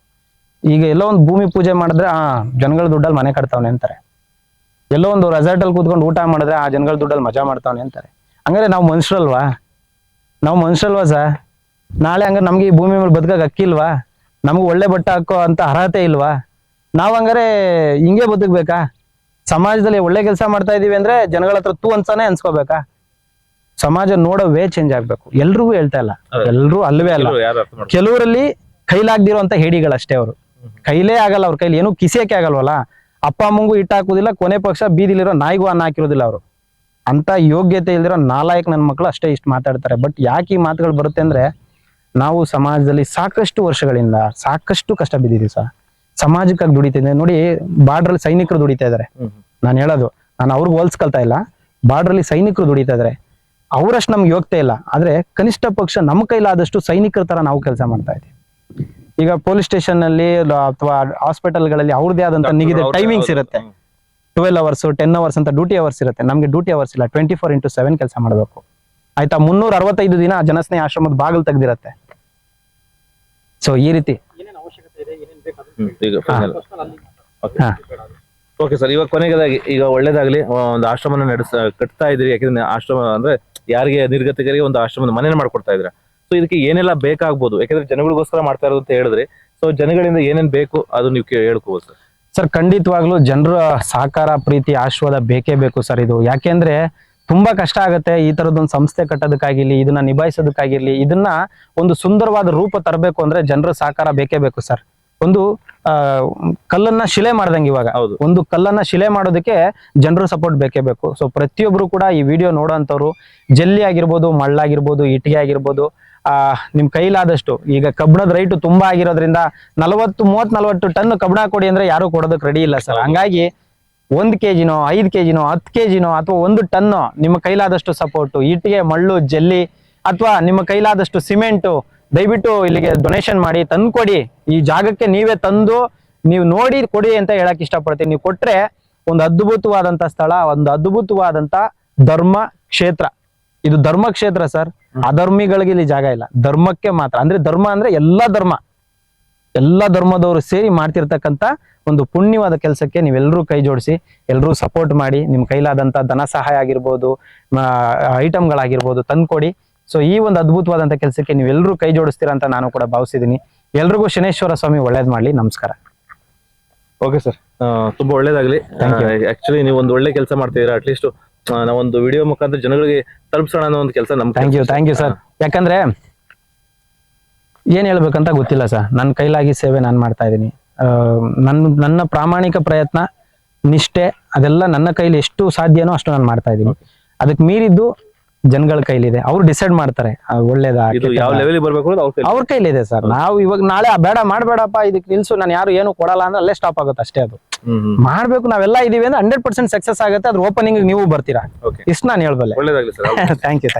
ಈಗ ಎಲ್ಲೋ ಒಂದು ಭೂಮಿ ಪೂಜೆ ಮಾಡಿದ್ರೆ ಜನಗಳ ದುಡ್ಡಲ್ಲಿ ಮನೆ ಕಟ್ತಾವನೆ ಅಂತಾರೆ, ಎಲ್ಲೋ ಒಂದು ರೆಸಾರ್ಟ್ ಅಲ್ಲಿ ಕೂತ್ಕೊಂಡು ಊಟ ಮಾಡಿದ್ರೆ ಆ ಜನಗಳ ದುಡ್ಡಲ್ಲಿ ಮಜಾ ಮಾಡ್ತಾವನೆ ಅಂತಾರೆ. ಹಂಗಾರೆ ನಾವು ಮನುಷ್ಯರಲ್ವಾ ಸರ್? ನಾಳೆ ಹಂಗಾರೆ ನಮ್ಗೆ ಈ ಭೂಮಿ ಮೇಲೆ ಬದುಕಕ್ಕೆ ಅಕ್ಕಿಲ್ವಾ? ನಮ್ಗೆ ಒಳ್ಳೆ ಬಟ್ಟೆ ಹಾಕೋ ಅಂತ ಅರ್ಹತೆ ಇಲ್ವಾ? ನಾವ್ ಹಂಗಾರೆ ಹಿಂಗೆ ಬದುಕ್ಬೇಕಾ? ಸಮಾಜದಲ್ಲಿ ಒಳ್ಳೆ ಕೆಲಸ ಮಾಡ್ತಾ ಇದೀವಿ ಅಂದ್ರೆ ಜನಗಳ ಹತ್ರ ತೂ ಅನ್ಸಾನೆ ಅನ್ಸ್ಕೋಬೇಕಾ? ಸಮಾಜ ನೋಡೋ ವೇ ಚೇಂಜ್ ಆಗ್ಬೇಕು. ಎಲ್ರಿಗೂ ಹೇಳ್ತಾ ಇಲ್ಲ, ಎಲ್ರು ಅಲ್ವೇ ಅಲ್ಲ. ಕೆಲವರಲ್ಲಿ ಕೈಲಾಗ್ದಿರೋಂತ ಹೇಡಿಗಳಷ್ಟೇ. ಅವರು ಕೈಲೇ ಆಗಲ್ಲ, ಅವ್ರ ಕೈಲಿ ಏನು ಕಿಸಿಯಕ್ಕೆ ಆಗಲ್ವಲ್ಲ. ಅಪ್ಪ ಅಮ್ಮಂಗೂ ಇಟ್ಟ ಹಾಕುದಿಲ್ಲ, ಕೊನೆ ಪಕ್ಷ ಬೀದಿಲಿರೋ ನಾಯಿಗೂ ಅನ್ನ ಹಾಕಿರೋದಿಲ್ಲ ಅವರು. ಅಂತ ಯೋಗ್ಯತೆ ಇಲ್ದಿರೋ ನಾಲಾಯಕ್ ನನ್ನ ಮಕ್ಕಳು ಅಷ್ಟೇ ಇಷ್ಟು ಮಾತಾಡ್ತಾರೆ. ಬಟ್ ಯಾಕೆ ಈ ಮಾತುಗಳು ಬರುತ್ತೆ ಅಂದ್ರೆ, ನಾವು ಸಮಾಜದಲ್ಲಿ ಸಾಕಷ್ಟು ವರ್ಷಗಳಿಂದ ಸಾಕಷ್ಟು ಕಷ್ಟ ಬಿದ್ದಿದ್ದೀವಿ ಸರ್. ಸಮಾಜಕ್ಕಾಗಿ ದುಡಿತಿದ್ದೆ ನೋಡಿ, ಬಾರ್ಡ್ರಲ್ಲಿ ಸೈನಿಕರು ದುಡಿತಾ ಇದಾರೆ. ನಾನು ಹೇಳೋದು, ನಾನು ಅವ್ರಿಗೆ ಹೋಲ್ಸ್ಕೊಳ್ತಾ ಇಲ್ಲ, ಬಾರ್ಡ್ರಲ್ಲಿ ಸೈನಿಕರು ದುಡಿತಾ ಇದಾರೆ. ಅವರಷ್ಟು ನಮ್ಗೆ ಯೋಗ್ಯತೆ ಇಲ್ಲ, ಆದ್ರೆ ಕನಿಷ್ಠ ಪಕ್ಷ ನಮ್ಮ ಕೈಲಾದಷ್ಟು ಸೈನಿಕರ ತರ ನಾವು ಕೆಲಸ ಮಾಡ್ತಾ ಇದ್ದೀವಿ. ಈಗ ಪೊಲೀಸ್ ಸ್ಟೇಷನ್ ನಲ್ಲಿ ಅಥವಾ ಹಾಸ್ಪಿಟಲ್ಗಳಲ್ಲಿ ಅವ್ರದೇ ಆದಂತ ನಿಗದಿತ ಟೈಮಿಂಗ್ಸ್ ಇರುತ್ತೆ. 12 hours 10 hours ಅಂತ ಡ್ಯೂಟಿ ಅವರ್ಸ್ ಇರುತ್ತೆ. ನಮ್ಗೆ ಡ್ಯೂಟಿ ಅವರ್ಸ್ ಇಲ್ಲ, 24x7 ಕೆಲಸ ಮಾಡಬೇಕು. ಆಯ್ತಾ? 365 ದಿನ ಜನಸ್ನೇಹಿ ಆಶ್ರಮದ ಬಾಗಿಲು ತೆಗ್ದಿರತ್ತೆ. ಸೊ ಈ ರೀತಿ ಓಕೆ ಸರ್, ಇವಾಗ ಕೊನೆಗದಾಗಿ ಈಗ ಒಳ್ಳೇದಾಗ್ಲಿ, ಒಂದು ಆಶ್ರಮನ ಕಟ್ತಾ ಇದ್ರಿ. ಯಾಕಂದ್ರೆ ಆಶ್ರಮ ಅಂದ್ರೆ ಯಾರಿಗೆ ನಿರ್ಗತಿಕರಿಗೆ ಒಂದು ಆಶ್ರಮದ ಮನೇನ ಮಾಡ್ಕೊಡ್ತಾ ಇದ್ರ. ಸೊ ಇದಕ್ಕೆ ಏನೆಲ್ಲ ಬೇಕಾಗ್ಬೋದು? ಯಾಕಂದ್ರೆ ಜನಗಳಿಗೋಸ್ಕರ ಮಾಡ್ತಾ ಇರೋದು ಅಂತ ಹೇಳಿದ್ರಿ. ಸೊ ಜನಗಳಿಂದ ಏನೇನ್ ಬೇಕು ಅದು ನೀವು ಹೇಳ್ಕೋಬೋದು ಸರ್? ಸರ್ ಖಂಡಿತವಾಗ್ಲೂ ಜನರ ಸಹಕಾರ, ಪ್ರೀತಿ, ಆಶೀರ್ವಾದ ಬೇಕೇ ಬೇಕು ಸರ್. ಇದು ಯಾಕೆಂದ್ರೆ ತುಂಬಾ ಕಷ್ಟ ಆಗುತ್ತೆ ಈ ತರದೊಂದು ಸಂಸ್ಥೆ ಕಟ್ಟೋದಕ್ಕಾಗಿರ್ಲಿ, ಇದನ್ನ ನಿಭಾಯಿಸೋದಕ್ಕಾಗಿರ್ಲಿ, ಇದನ್ನ ಒಂದು ಸುಂದರವಾದ ರೂಪ ತರಬೇಕು ಅಂದ್ರೆ ಜನರ ಸಹಕಾರ ಬೇಕೇ ಬೇಕು ಸರ್. ಒಂದು ಕಲ್ಲನ್ನ ಶಿಲೆ ಮಾಡ್ದಂಗೆ, ಇವಾಗ ಒಂದು ಕಲ್ಲನ್ನ ಶಿಲೆ ಮಾಡೋದಕ್ಕೆ ಜನರ ಸಪೋರ್ಟ್ ಬೇಕೇ ಬೇಕು. ಸೊ ಪ್ರತಿಯೊಬ್ರು ಕೂಡ ಈ ವಿಡಿಯೋ ನೋಡೋಂಥವ್ರು ಜಲ್ಲಿ ಆಗಿರ್ಬೋದು, ಮಳ್ಳಾಗಿರ್ಬೋದು, ಇಟ್ಟಿಗೆ ಆಗಿರ್ಬೋದು, ನಿಮ್ ಕೈಲಾದಷ್ಟು, ಈಗ ಕಬ್ಬಣದ ರೈಟ್ ತುಂಬಾ ಆಗಿರೋದ್ರಿಂದ 30-40 ಟನ್ ಕಬ್ಬಣ ಕೊಡಿ ಅಂದ್ರೆ ಯಾರು ಕೊಡೋದಕ್ಕೆ ರೆಡಿ ಇಲ್ಲ ಸರ್. ಹಂಗಾಗಿ 1 kgನೋ 5 kgನೋ 10 kgನೋ ಅಥವಾ 1 ಟನ್ನೋ ನಿಮ್ಮ ಕೈಲಾದಷ್ಟು ಸಪೋರ್ಟ್, ಇಟ್ಟಿಗೆ, ಮಳ್ಳು, ಜಲ್ಲಿ ಅಥವಾ ನಿಮ್ಮ ಕೈಲಾದಷ್ಟು ಸಿಮೆಂಟು ದಯವಿಟ್ಟು ಇಲ್ಲಿಗೆ ಡೊನೇಷನ್ ಮಾಡಿ ತಂದು ಕೊಡಿ. ಈ ಜಾಗಕ್ಕೆ ನೀವೇ ತಂದು ನೀವು ನೋಡಿ ಕೊಡಿ ಅಂತ ಹೇಳಕ್ ಇಷ್ಟಪಡ್ತೀನಿ. ನೀವು ಕೊಟ್ರೆ ಒಂದು ಅದ್ಭುತವಾದಂತ ಸ್ಥಳ, ಒಂದು ಅದ್ಭುತವಾದಂತ ಧರ್ಮ ಕ್ಷೇತ್ರ. ಇದು ಧರ್ಮ ಕ್ಷೇತ್ರ ಸರ್. ಅಧರ್ಮಿಗಳಿಗೆ ಇಲ್ಲಿ ಜಾಗ ಇಲ್ಲ, ಧರ್ಮಕ್ಕೆ ಮಾತ್ರ. ಅಂದ್ರೆ ಧರ್ಮ ಅಂದ್ರೆ ಎಲ್ಲಾ ಧರ್ಮ, ಎಲ್ಲ ಧರ್ಮದವರು ಸೇರಿ ಮಾಡ್ತಿರ್ತಕ್ಕಂಥ ಒಂದು ಪುಣ್ಯವಾದ ಕೆಲಸಕ್ಕೆ ನೀವೆಲ್ಲರೂ ಕೈ ಜೋಡಿಸಿ ಎಲ್ಲರೂ ಸಪೋರ್ಟ್ ಮಾಡಿ ನಿಮ್ಮ ಕೈಲಾದಂಥ ಧನ ಸಹಾಯ ಆಗಿರ್ಬೋದು, ಐಟಮ್ಗಳಾಗಿರ್ಬೋದು ತಂದ್ಕೊಡಿ. ಸೊ ಈ ಒಂದು ಅದ್ಭುತವಾದಂಥ ಕೆಲಸಕ್ಕೆ ನೀವೆಲ್ಲರೂ ಕೈ ಜೋಡಿಸ್ತೀರಾ ಅಂತ ನಾನು ಕೂಡ ಭಾವಿಸಿದ್ದೀನಿ. ಎಲ್ರಿಗೂ ಶನೇಶ್ವರ ಸ್ವಾಮಿ ಒಳ್ಳೇದ್ ಮಾಡ್ಲಿ. ನಮಸ್ಕಾರ. ಓಕೆ ಸರ್, ತುಂಬಾ ಒಳ್ಳೇದಾಗ್ಲಿ. ಆಕ್ಚುಲಿ ನೀವು ಒಂದು ಒಳ್ಳೆ ಕೆಲಸ ಮಾಡ್ತಿದ್ದೀರಾ. ಅಟ್ಲೀಸ್ಟ್ ನಾವೊಂದು ವಿಡಿಯೋ ಮುಖಾಂತರ ಜನಗಳಿಗೆ ತಲುಪಿಸೋಣ ಅನ್ನೋ ಒಂದು ಕೆಲಸ ನಮ್ಗೆ. Thank you sir. ಯಾಕಂದ್ರೆ ಏನ್ ಹೇಳ್ಬೇಕಂತ ಗೊತ್ತಿಲ್ಲ ಸರ್. ನನ್ನ ಕೈಲಾಗಿ ಸೇವೆ ನಾನು ಮಾಡ್ತಾ ಇದ್ದೀನಿ. ನನ್ನ ಪ್ರಾಮಾಣಿಕ ಪ್ರಯತ್ನ, ನಿಷ್ಠೆ ಅದೆಲ್ಲ ನನ್ನ ಕೈಲಿ ಎಷ್ಟು ಸಾಧ್ಯನೋ ಅಷ್ಟು ನಾನು ಮಾಡ್ತಾ ಇದ್ದೀನಿ. ಅದಕ್ಕೆ ಮೀರಿದ್ದು ಜನಗಳ ಕೈಲಿದೆ. ಅವ್ರು ಡಿಸೈಡ್ ಮಾಡ್ತಾರೆ ಒಳ್ಳೇದಾ ಯಾವ ಲೆವೆಲ್ ಬರ್ಬೇಕು ಅವ್ರ ಕೈಲಿದೆ ಸರ್. ನಾವು ಇವಾಗ ನಾಳೆ ಬೇಡ ಮಾಡ್ಬೇಡಪ್ಪ ಇದಕ್ಕೆ ನಿಲ್ಸು ನಾನು ಯಾರು ಏನು ಕೊಡಲ್ಲ ಅಂದ್ರೆ ಅಲ್ಲೇ ಸ್ಟಾಪ್ ಆಗುತ್ತೆ ಅಷ್ಟೇ. ಅದು ಮಾಡ್ಬೇಕು, ನಾವೆಲ್ಲ ಇದೀವಿ ಅಂದ್ರೆ 100% ಸಕ್ಸಸ್ ಆಗುತ್ತೆ. ಅದ್ರ ಓಪನಿಂಗ್ ನೀವು ಬರ್ತೀರಾ, ಇಷ್ಟು ನಾನು ಹೇಳ್ಬಲ್ಲೆ. ಒಳ್ಳೇದಾಗ್ಲಿ ಸರ್. Thank you.